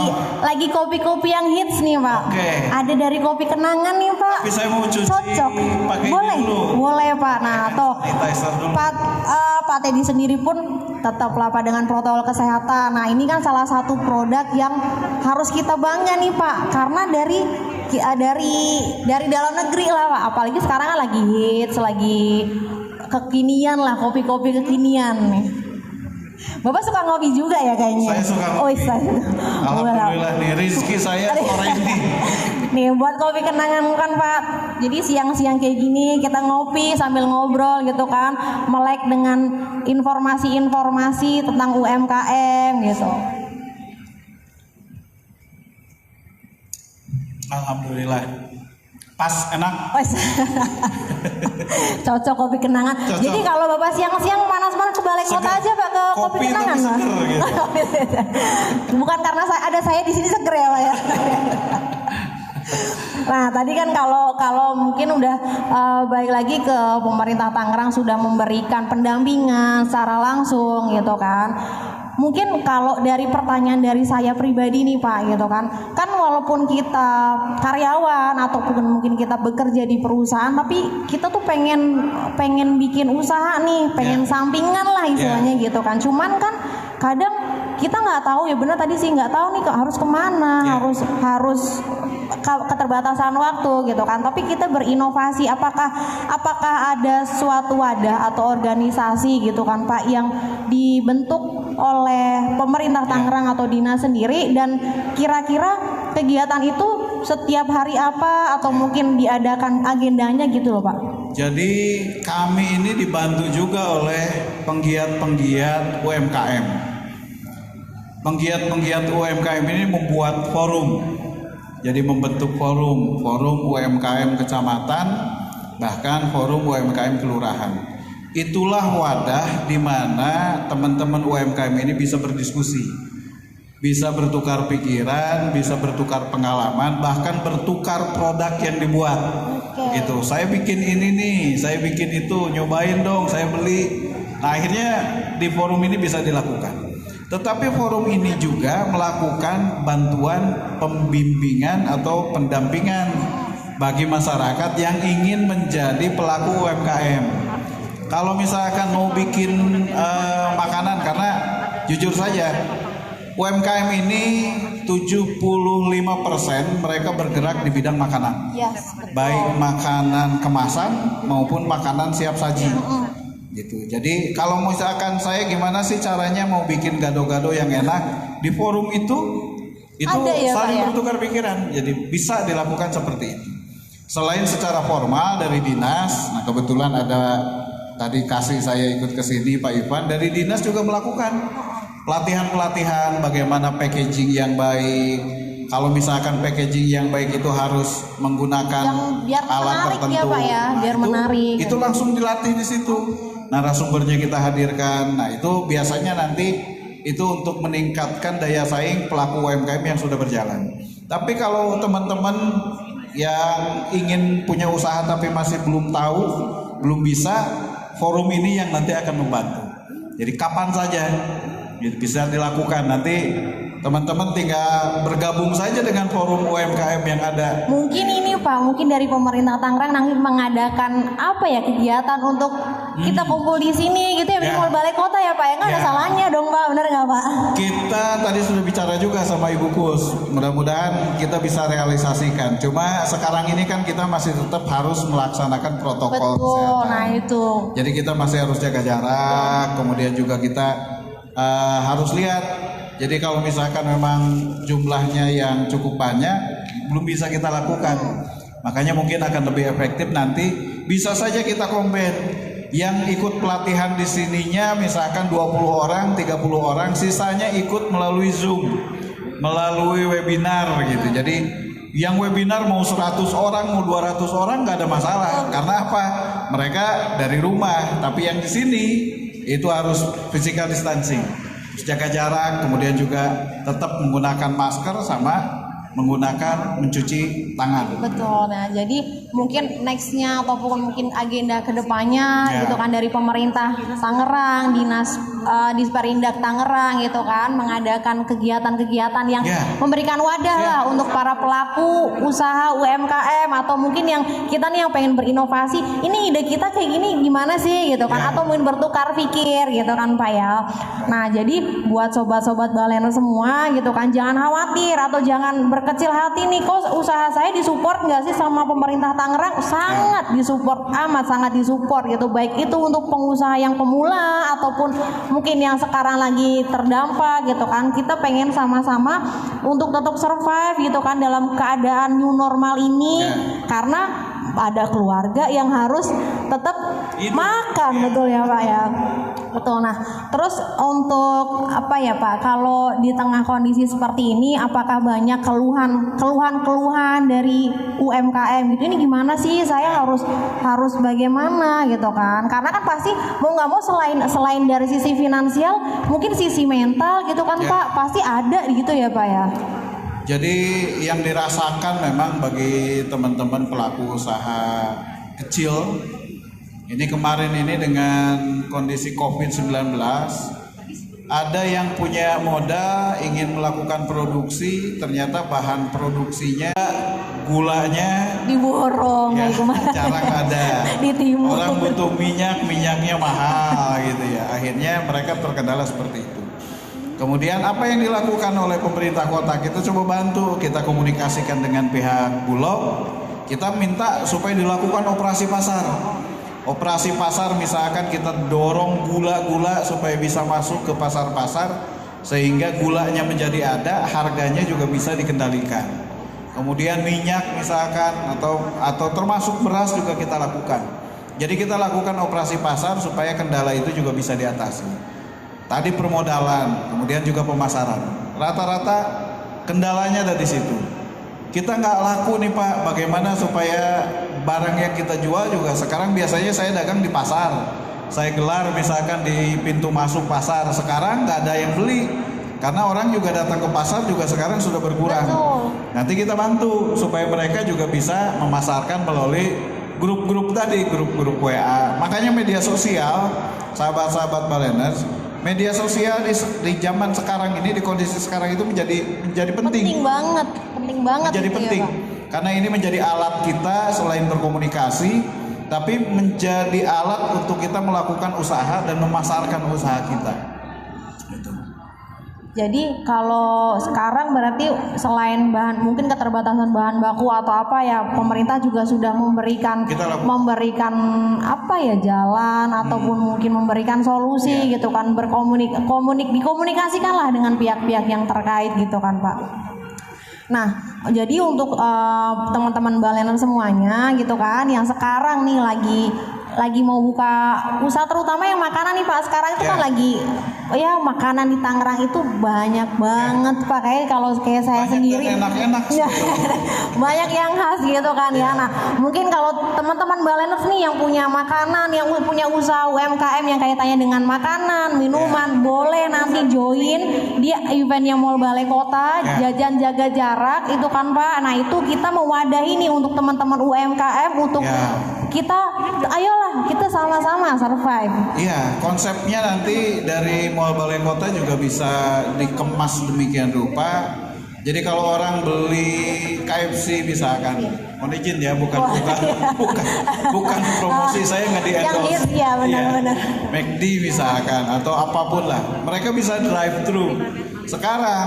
lagi kopi-kopi yang hits nih Pak. Ada dari kopi kenangan nih Pak. Tapi saya mau cuci. Cocok. Boleh Pak. Nah, toh Pak Teddy sendiri pun tetaplah Pak dengan protokol kesehatan. Nah, ini kan salah satu produk yang harus kita bangga nih Pak, karena dari dalam negeri lah Pak. Apalagi sekarang kan lagi hits, lagi kekinian lah, kopi-kopi kekinian nih. Bapak suka ngopi juga ya kayaknya? Saya suka ngopi. Alhamdulillah nih rezeki saya sore ini. Nih buat kopi kenangan kan Pak. Jadi siang-siang kayak gini kita ngopi sambil ngobrol gitu kan, melek dengan informasi-informasi tentang UMKM gitu. Alhamdulillah. Pas, enak. Cocok kopi kenangan. Cocok. Jadi kalau Bapak siang-siang panas-panas ke Balai Kota Seger. aja Pak ke kopi kenangan. Tapi Pak. seger, gitu. Bukan karena saya di sini seger ya Pak ya. Nah tadi kan kalau mungkin udah balik lagi ke pemerintah Tangerang sudah memberikan pendampingan secara langsung gitu kan. Mungkin kalau dari pertanyaan dari saya pribadi nih Pak gitu kan walaupun kita karyawan ataupun mungkin kita bekerja di perusahaan tapi kita tuh pengen bikin usaha nih, pengen sampingan lah istilahnya gitu kan. Cuman kan kadang kita nggak tahu ya benar tadi sih nggak tahu nih harus kemana, harus keterbatasan waktu gitu kan. Tapi kita berinovasi, apakah ada suatu wadah atau organisasi gitu kan Pak yang dibentuk oleh pemerintah Tangerang atau dinas sendiri, dan kira-kira kegiatan itu setiap hari apa atau mungkin diadakan agendanya gitu loh Pak. Jadi kami ini dibantu juga oleh penggiat-penggiat UMKM. Penggiat-penggiat UMKM ini membuat forum. Jadi membentuk forum UMKM kecamatan, bahkan forum UMKM kelurahan. Itulah wadah di mana teman-teman UMKM ini bisa berdiskusi, bisa bertukar pikiran, bisa bertukar pengalaman, bahkan bertukar produk yang dibuat. Gitu. Saya bikin ini nih, saya bikin itu, nyobain dong, saya beli. Nah, akhirnya di forum ini bisa dilakukan. Tetapi forum ini juga melakukan bantuan pembimbingan atau pendampingan bagi masyarakat yang ingin menjadi pelaku UMKM. Kalau misalkan mau bikin makanan, karena jujur saja UMKM ini 75% mereka bergerak di bidang makanan. Baik makanan kemasan maupun makanan siap saji. Gitu. Jadi kalau misalkan saya gimana sih caranya mau bikin gado-gado yang enak, di forum itu ya, saling bertukar pikiran. Jadi bisa dilakukan seperti itu. Selain secara formal dari dinas, nah kebetulan ada tadi kasih saya ikut ke sini Pak Ivan, dari dinas juga melakukan pelatihan-pelatihan bagaimana packaging yang baik. Kalau misalkan packaging yang baik itu harus menggunakan biar alat tertentu, ya Pak ya, biar menarik. Itu langsung dilatih di situ. Narasumbernya kita hadirkan. Nah itu biasanya nanti itu untuk meningkatkan daya saing pelaku UMKM yang sudah berjalan. Tapi kalau teman-teman yang ingin punya usaha tapi masih belum tahu, belum bisa, forum ini yang nanti akan membantu. Jadi kapan saja bisa dilakukan. Nanti teman-teman tinggal bergabung saja dengan forum UMKM yang ada. Mungkin ini Pak, mungkin dari pemerintah Tangerang nanti mengadakan apa ya kegiatan untuk kita kumpul di sini gitu ya, di Mall Balai Kota ya Pak ya, nggak ada salahnya dong Pak, benar nggak Pak? Kita tadi sudah bicara juga sama Ibu Kus, mudah-mudahan kita bisa realisasikan. Cuma sekarang ini kan kita masih tetap harus melaksanakan protokol kesehatan. Nah itu. Jadi kita masih harus jaga jarak, kemudian juga kita harus lihat. Jadi kalau misalkan memang jumlahnya yang cukup banyak, belum bisa kita lakukan. Makanya mungkin akan lebih efektif nanti bisa saja kita combine. Yang ikut pelatihan di sininya misalkan 20 orang, 30 orang, sisanya ikut melalui Zoom, melalui webinar gitu. Jadi yang webinar mau 100 orang, mau 200 orang nggak ada masalah. Karena apa? Mereka dari rumah, tapi yang di sini itu harus physical distancing, jaga jarak, kemudian juga tetap menggunakan masker sama menggunakan mencuci tangan. Betul. Nah, jadi mungkin nextnya ataupun mungkin agenda kedepannya gitu kan dari pemerintah Tangerang, dinas Disperindak Tangerang gitu kan mengadakan kegiatan-kegiatan yang memberikan wadah lah untuk para pelaku usaha UMKM atau mungkin yang kita nih yang pengen berinovasi. Ini ide kita kayak gini gimana sih gitu kan, atau mungkin bertukar pikir gitu kan Pak ya. Nah, jadi buat sobat-sobat Baleno semua gitu kan, jangan khawatir atau jangan berkecil hati nih, kok usaha saya disupport nggak sih sama pemerintah Tangerang? Sangat disupport, amat sangat disupport gitu, baik itu untuk pengusaha yang pemula ataupun mungkin yang sekarang lagi terdampak gitu kan. Kita pengen sama-sama untuk tetap survive gitu kan dalam keadaan new normal ini, karena ada keluarga yang harus tetap makan, betul ya Pak ya. Betul. Nah, terus untuk apa ya Pak? Kalau di tengah kondisi seperti ini, apakah banyak keluhan dari UMKM gitu? Ini gimana sih? Saya harus bagaimana gitu kan? Karena kan pasti mau nggak mau selain dari sisi finansial, mungkin sisi mental gitu kan Pak, pasti ada gitu ya Pak ya. Jadi yang dirasakan memang bagi teman-teman pelaku usaha kecil, ini kemarin ini dengan kondisi COVID-19, ada yang punya modal ingin melakukan produksi, ternyata bahan produksinya gulanya diborong, ya, jarang ada. Ditimbun. Orang butuh minyaknya mahal gitu ya. Akhirnya mereka terkendala seperti itu. Kemudian apa yang dilakukan oleh pemerintah kota, kita coba bantu, kita komunikasikan dengan pihak Bulog, kita minta supaya dilakukan operasi pasar. Operasi pasar misalkan kita dorong gula-gula supaya bisa masuk ke pasar-pasar, sehingga gulanya menjadi ada, harganya juga bisa dikendalikan. Kemudian minyak misalkan atau termasuk beras juga kita lakukan. Jadi kita lakukan operasi pasar supaya kendala itu juga bisa diatasi. Tadi permodalan, kemudian juga pemasaran. Rata-rata kendalanya ada di situ. Kita nggak laku nih Pak, bagaimana supaya barang yang kita jual juga, sekarang biasanya saya dagang di pasar, saya gelar misalkan di pintu masuk pasar, sekarang nggak ada yang beli karena orang juga datang ke pasar juga sekarang sudah berkurang. Nanti kita bantu supaya mereka juga bisa memasarkan melalui grup-grup tadi, grup-grup WA. Makanya media sosial, sahabat-sahabat Baleners, media sosial di zaman sekarang ini, di kondisi sekarang itu menjadi penting banget menjadi gitu penting ya, karena ini menjadi alat kita selain berkomunikasi, tapi menjadi alat untuk kita melakukan usaha dan memasarkan usaha kita gitu. Jadi kalau sekarang berarti selain mungkin keterbatasan bahan baku atau apa ya, pemerintah juga sudah memberikan apa ya, jalan ataupun mungkin memberikan solusi gitu kan, dikomunikasikanlah dengan pihak-pihak yang terkait gitu kan Pak. Nah, jadi untuk teman-teman Balener semuanya gitu kan, yang sekarang nih lagi mau buka usaha, terutama yang makanan nih Pak, sekarang itu kan lagi ya makanan di Tangerang itu banyak banget Pak, kayak saya sendiri enak-enak banyak yang khas gitu kan ya. Nah, mungkin kalau teman-teman Baleners nih yang punya makanan, yang punya usaha UMKM yang kaitannya dengan makanan, minuman, boleh nanti join di eventnya Mall Balai Kota, jajan jaga jarak itu kan Pak. Nah, itu kita mewadahi nih untuk teman-teman UMKM untuk kita, ayolah kita sama-sama survive. Iya, konsepnya nanti dari Mall Balai Kota juga bisa dikemas demikian rupa. Jadi kalau orang beli KFC misalkan, mohon izin ya, bukan promosi, saya nggak di endorse. Yang ya benar-benar. McD misalkan atau apapun lah, mereka bisa drive thru. Sekarang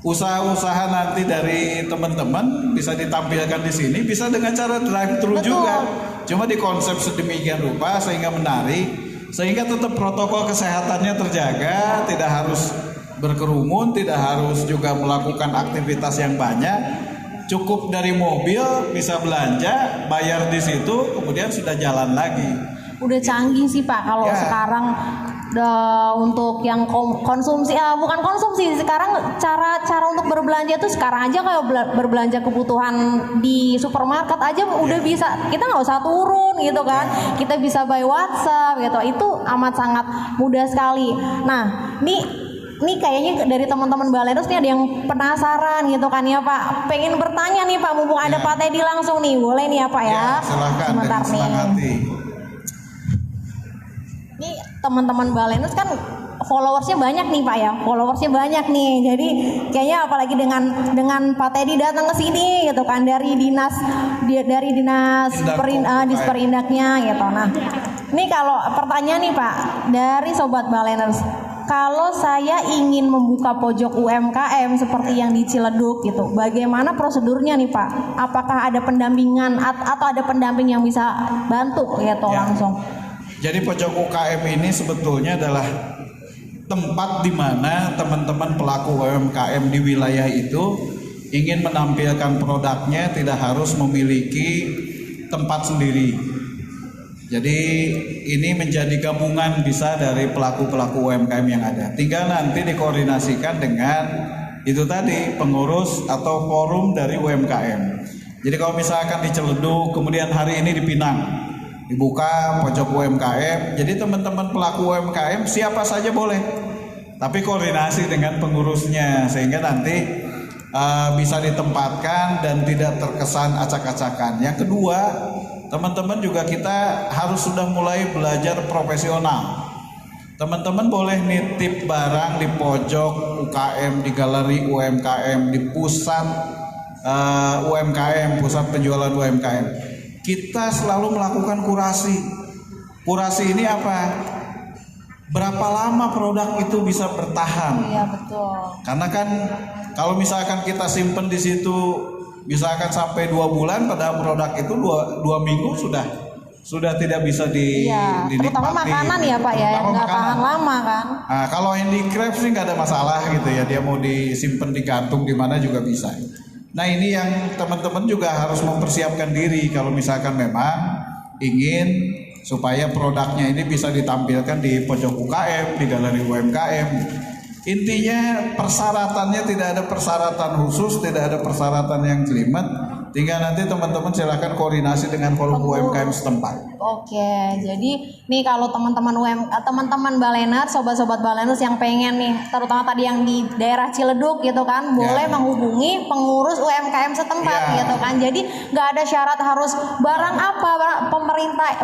usaha-usaha nanti dari teman-teman bisa ditampilkan di sini, bisa dengan cara drive thru juga. Cuma dikonsep sedemikian rupa sehingga menarik, sehingga tetap protokol kesehatannya terjaga, tidak harus berkerumun, tidak harus juga melakukan aktivitas yang banyak. Cukup dari mobil bisa belanja, bayar di situ, kemudian sudah jalan lagi. Udah canggih sih Pak kalau sekarang untuk yang konsumsi, bukan konsumsi, sekarang cara untuk berbelanja tuh sekarang aja kayak berbelanja kebutuhan di supermarket aja udah bisa, kita nggak usah turun gitu kan, kita bisa by WhatsApp gitu, itu amat sangat mudah sekali. Nah, Nih kayaknya dari teman-teman Baleners nih ada yang penasaran gitu kan ya Pak, pengen bertanya nih Pak, mumpung ada Pak Teddy langsung nih, boleh nih ya Pak ya? Silakan, sebentar nih. Nih teman-teman Baleners kan followersnya banyak nih Pak ya, jadi kayaknya apalagi dengan Pak Teddy datang ke sini gitu kan dari dinas Perindaknya gitu. Nah, ini kalau pertanyaan nih Pak dari Sobat Baleners, kalau saya ingin membuka pojok UMKM seperti yang di Ciledug gitu, bagaimana prosedurnya nih Pak? Apakah ada pendampingan atau ada pendamping yang bisa bantu gitu langsung? Jadi pojok UKM ini sebetulnya adalah tempat di mana teman-teman pelaku UMKM di wilayah itu ingin menampilkan produknya, tidak harus memiliki tempat sendiri. Jadi ini menjadi gabungan bisa dari pelaku-pelaku UMKM yang ada. Tinggal nanti dikoordinasikan dengan itu tadi pengurus atau forum dari UMKM. Jadi kalau misalkan di Ciledug, kemudian hari ini di Pinang dibuka pojok UMKM, jadi teman-teman pelaku UMKM siapa saja boleh, tapi koordinasi dengan pengurusnya sehingga nanti bisa ditempatkan dan tidak terkesan acak-acakan. Yang kedua, teman-teman juga kita harus sudah mulai belajar profesional. Teman-teman boleh nitip barang di pojok UKM, di galeri UMKM, di pusat UMKM, pusat penjualan UMKM. Kita selalu melakukan kurasi. Kurasi ini apa? Berapa lama produk itu bisa bertahan? Iya, betul. Karena kan kalau misalkan kita simpen di situ misalkan sampai 2 bulan, pada produk itu 2 minggu sudah tidak bisa dinikmati. Terutama makanan ya Pak ya, nggak tahan lama kan. Nah, kalau handicraft sih nggak ada masalah gitu ya, dia mau disimpan di kantung di mana juga bisa. Nah ini yang teman-teman juga harus mempersiapkan diri kalau misalkan memang ingin supaya produknya ini bisa ditampilkan di pojok UKM, di galeri UMKM. Intinya persyaratannya tidak ada persyaratan khusus, tidak ada persyaratan yang jelimet. Tinggal nanti teman-teman silakan koordinasi dengan forum UMKM setempat. Oke, jadi nih kalau teman-teman Baleners, sobat-sobat Baleners yang pengen nih, terutama tadi yang di daerah Ciledug gitu kan, boleh menghubungi pengurus UMKM setempat gitu kan. Jadi nggak ada syarat harus barang apa,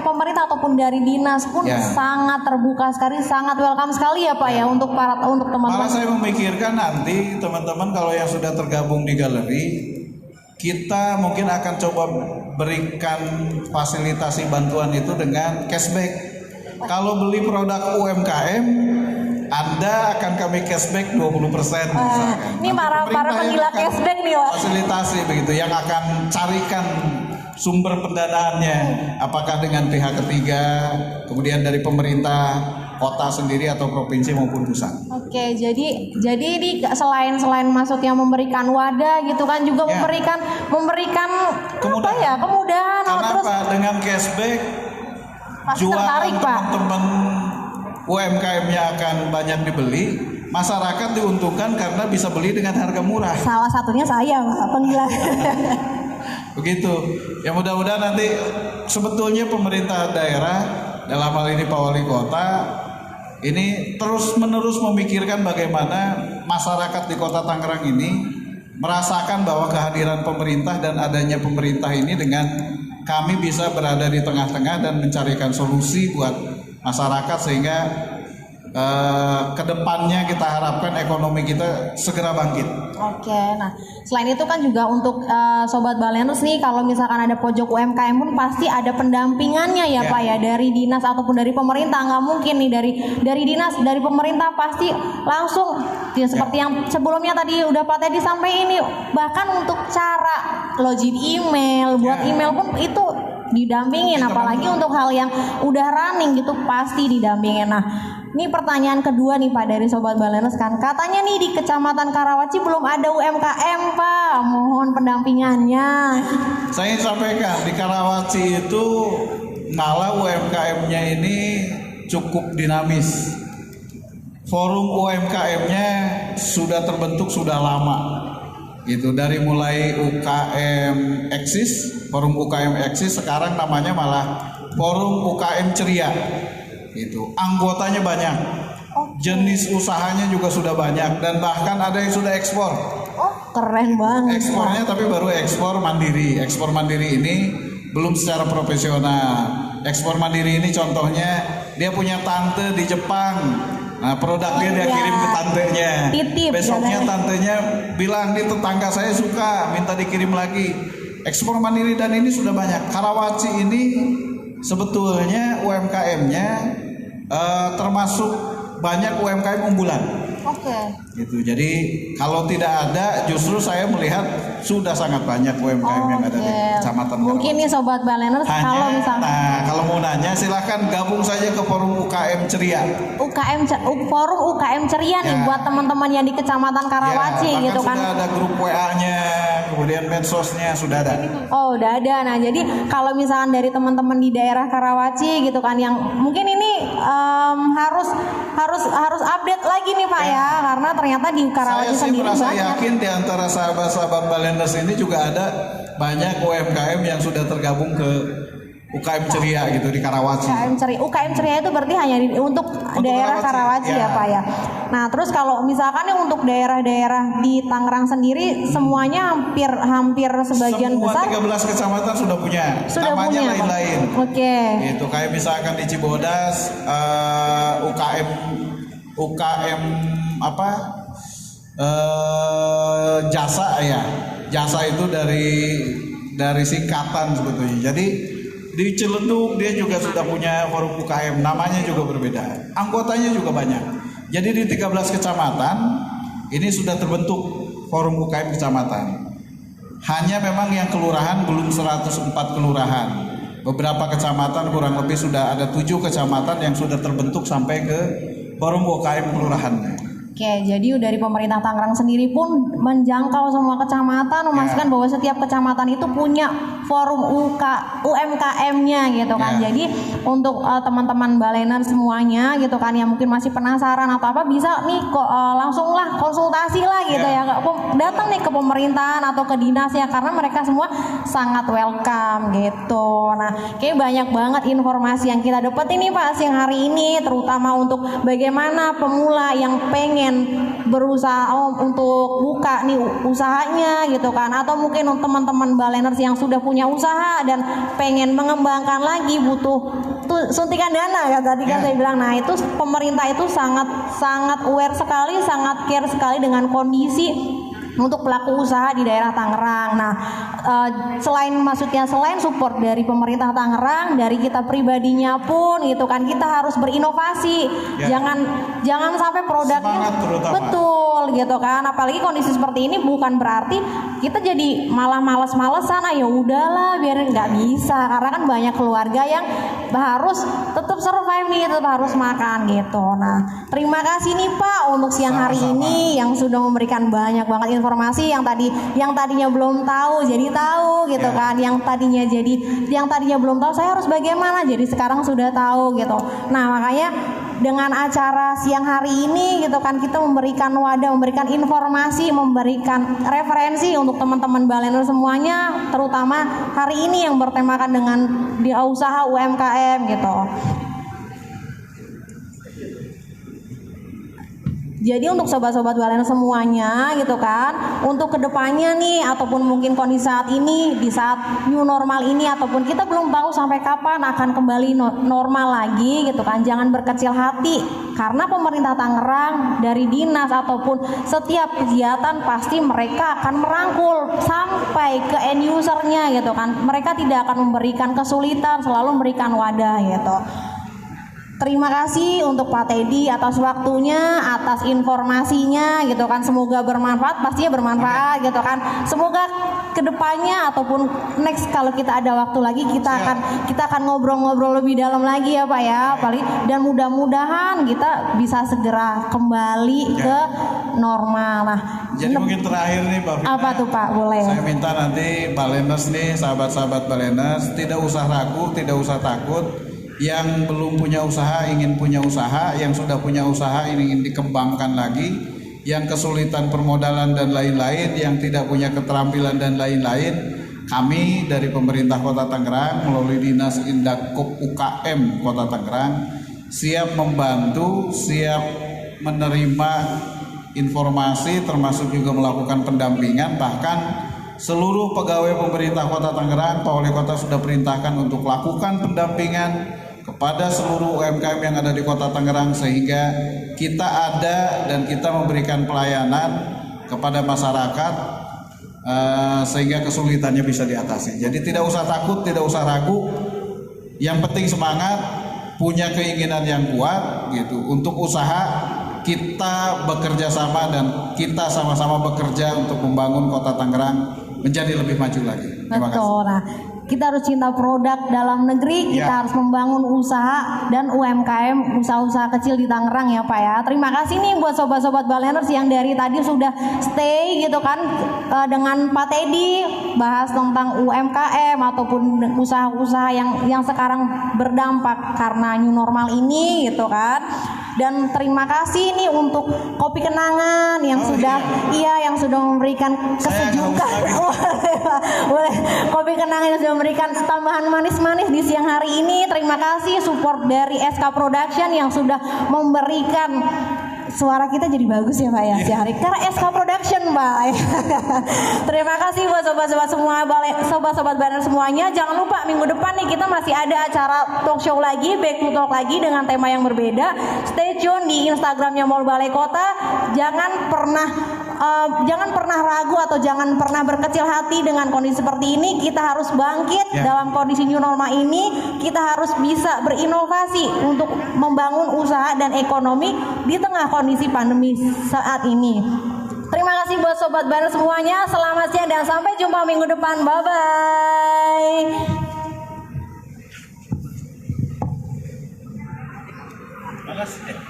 pemerintah ataupun dari dinas pun sangat terbuka sekali, sangat welcome sekali ya Pak ya untuk teman-teman. Malah saya memikirkan nanti teman-teman kalau yang sudah tergabung di galeri, kita mungkin akan coba berikan fasilitasi bantuan itu dengan cashback. Kalau beli produk UMKM, Anda akan kami cashback 20% misalkan. Ini para penggila cashback nih Pak. Fasilitasi begitu yang akan carikan sumber pendanaannya, apakah dengan pihak ketiga, kemudian dari pemerintah kota sendiri atau provinsi maupun pusat. Oke, jadi ini selain maksudnya memberikan wadah gitu kan juga memberikan kemudahan. Karena terus dengan cashback jualan teman-teman UMKM-nya akan banyak dibeli, masyarakat diuntungkan karena bisa beli dengan harga murah. Salah satunya saya penggila. Begitu. Ya mudah-mudahan nanti sebetulnya pemerintah daerah dalam hal ini Pak Wali Kota ini terus-menerus memikirkan bagaimana masyarakat di Kota Tangerang ini merasakan bahwa kehadiran pemerintah dan adanya pemerintah ini dengan kami bisa berada di tengah-tengah dan mencarikan solusi buat masyarakat sehingga kedepannya kita harapkan ekonomi kita segera bangkit. Oke, nah selain itu kan juga untuk Sobat Baleners nih, kalau misalkan ada pojok UMKM pun pasti ada pendampingannya ya Pak ya, dari dinas ataupun dari pemerintah. Nggak mungkin nih dari dinas, dari pemerintah pasti langsung ya, seperti yang sebelumnya tadi udah Pak Teddy sampaikan ini, bahkan untuk cara login email, buat email pun itu didampingin, apalagi untuk hal yang udah running gitu pasti didampingin. Nah, ini pertanyaan kedua nih Pak dari Sobat Baleners kan, katanya nih di Kecamatan Karawaci belum ada UMKM Pak, mohon pendampingannya. Saya sampaikan di Karawaci itu malah UMKM-nya ini cukup dinamis. Forum UMKM-nya sudah terbentuk sudah lama. Gitu, dari mulai UKM Eksis, Forum UKM Eksis, sekarang namanya malah Forum UKM Ceria. Gitu, anggotanya banyak, jenis usahanya juga sudah banyak, dan bahkan ada yang sudah ekspor. Oh, keren banget. Ekspornya tapi baru ekspor mandiri. Ekspor mandiri ini belum secara profesional. Ekspor mandiri ini contohnya dia punya tante di Jepang. Nah, produknya dia kirim ke tantenya. Titip, besoknya tantenya bilang, di tetangga saya suka, minta dikirim lagi. Ekspor mandiri dan ini sudah banyak. Karawaci ini sebetulnya UMKM-nya termasuk banyak UMKM unggulan. Oke. Gitu. Jadi kalau tidak ada, justru saya melihat sudah sangat banyak UMKM yang ada di Kecamatan Mungkin nih Sobat Baleners kalau misalnya kalau mau nanya silahkan gabung saja ke forum UKM Ceria. Forum UKM Ceria nih buat teman-teman yang di Kecamatan Karawaci gitu kan. Sudah ada grup WA-nya, kemudian medsosnya sudah ada. Oh, udah ada. Nah, jadi kalau misalkan dari teman-teman di daerah Karawaci gitu kan yang mungkin ini harus update lagi nih Pak ya, karena ternyata di Karawaci sendiri saya banyak. yakin di antara sahabat-sahabat Baleners ini juga ada banyak UMKM yang sudah tergabung ke UKM Ceria gitu di Karawaci. UKM Ceria itu berarti hanya untuk daerah Karawaci ya Pak ya. Nah, terus kalau misalkan untuk daerah-daerah di Tangerang sendiri semuanya hampir sebagian semua besar 13 kecamatan sudah punya. Namanya lain-lain. Oke. Itu kayak misalkan di Cibodas UKM apa? Jasa ya. Jasa itu dari singkatan sebetulnya. Jadi di Ciledug dia juga sudah punya forum UKM, namanya juga berbeda, anggotanya juga banyak. Jadi di 13 kecamatan ini sudah terbentuk forum UKM kecamatan. Hanya memang yang kelurahan belum 104 kelurahan. Beberapa kecamatan kurang lebih sudah ada 7 kecamatan yang sudah terbentuk sampai ke forum UKM kelurahan. Oke, jadi dari pemerintah Tangerang sendiri pun menjangkau semua kecamatan, memastikan bahwa setiap kecamatan itu punya forum UMKM-nya gitu kan. Jadi untuk teman-teman Balener semuanya gitu kan yang mungkin masih penasaran atau apa bisa nih langsunglah konsultasi lah gitu ya. Datang nih ke pemerintahan atau ke dinas ya, karena mereka semua sangat welcome gitu. Nah, kayak banyak banget informasi yang kita dapat ini Pak siang hari ini, terutama untuk bagaimana pemula yang pengen berusaha untuk buka nih usahanya gitu kan, atau mungkin teman-teman Baleners yang sudah punya usaha dan pengen mengembangkan lagi butuh suntikan dana ya tadi kan saya bilang. Nah, itu pemerintah itu sangat aware sekali, sangat care sekali dengan kondisi untuk pelaku usaha di daerah Tangerang. Nah, selain support dari pemerintah Tangerang, dari kita pribadinya pun gitu kan, kita harus berinovasi. Jangan sampai produknya betul gitu kan. Apalagi kondisi seperti ini bukan berarti kita jadi malah males-malesan, ya udahlah biarin, nggak bisa, karena kan banyak keluarga yang harus tetap survive nih, tetap harus makan gitu. Nah, terima kasih nih Pak untuk siang hari ini yang sudah memberikan banyak banget informasi yang tadinya belum tahu jadi tahu gitu kan, yang tadinya belum tahu saya harus bagaimana jadi sekarang sudah tahu gitu. Nah, makanya dengan acara siang hari ini gitu kan kita memberikan wadah, memberikan informasi, memberikan referensi untuk teman-teman Balener semuanya, terutama hari ini yang bertemakan dengan usaha UMKM gitu. Jadi untuk sobat-sobat Balener semuanya gitu kan, untuk kedepannya nih ataupun mungkin kondisi saat ini, di saat new normal ini, ataupun kita belum tahu sampai kapan akan kembali normal lagi gitu kan, jangan berkecil hati, karena pemerintah Tangerang dari dinas ataupun setiap kegiatan pasti mereka akan merangkul sampai ke end usernya gitu kan. Mereka tidak akan memberikan kesulitan, selalu memberikan wadah gitu. Terima kasih untuk Pak Teddy atas waktunya, atas informasinya gitu kan. Semoga bermanfaat, pastinya bermanfaat gitu kan. Semoga kedepannya ataupun next kalau kita ada waktu lagi kita akan ngobrol-ngobrol lebih dalam lagi ya Pak ya. Dan mudah-mudahan kita bisa segera kembali ke normal. Nah, jadi mungkin terakhir nih Mbak Vina, apa tuh Pak, boleh? Saya minta nanti Baleners nih, sahabat-sahabat Baleners, tidak usah ragu, tidak usah takut. Yang belum punya usaha ingin punya usaha, yang sudah punya usaha ingin dikembangkan lagi, yang kesulitan permodalan dan lain-lain, yang tidak punya keterampilan dan lain-lain, kami dari pemerintah Kota Tangerang melalui Dinas Indakop UKM Kota Tangerang siap membantu, siap menerima informasi, termasuk juga melakukan pendampingan. Bahkan seluruh pegawai pemerintah Kota Tangerang, Pak Wali Kota sudah perintahkan untuk lakukan pendampingan kepada seluruh UMKM yang ada di Kota Tangerang, sehingga kita ada dan kita memberikan pelayanan kepada masyarakat sehingga kesulitannya bisa diatasi. Jadi tidak usah takut, tidak usah ragu, yang penting semangat, punya keinginan yang kuat gitu untuk usaha, kita bekerja sama dan kita sama-sama bekerja untuk membangun Kota Tangerang menjadi lebih maju lagi. Terima kasih. Betul. Nah, kita harus cinta produk dalam negeri, kita harus membangun usaha dan UMKM, usaha-usaha kecil di Tangerang ya Pak ya. Terima kasih nih buat sobat-sobat Baleners yang dari tadi sudah stay gitu kan dengan Pak Teddy bahas tentang UMKM ataupun usaha-usaha yang sekarang berdampak karena new normal ini gitu kan. Dan terima kasih nih untuk Kopi Kenangan yang yang sudah memberikan kesejukan. Boleh. Kopi Kenangan yang sudah memberikan tambahan manis-manis di siang hari ini. Terima kasih support dari SK Production yang sudah memberikan suara kita jadi bagus ya Pak ya siang hari karena SK Production Pak. Terima kasih buat sobat-sobat semua, sobat-sobat Baleners semuanya. Jangan lupa minggu depan nih kita masih ada acara talk show lagi, back to talk lagi dengan tema yang berbeda. Stay tune di Instagramnya Mall Balai Kota. Jangan pernah ragu atau jangan pernah berkecil hati dengan kondisi seperti ini. Kita harus bangkit dalam kondisi new normal ini. Kita harus bisa berinovasi untuk membangun usaha dan ekonomi di tengah kondisi pandemi saat ini. Terima kasih buat sobat Baleners semuanya. Selamat siang dan sampai jumpa minggu depan. Bye bye. Terima kasih.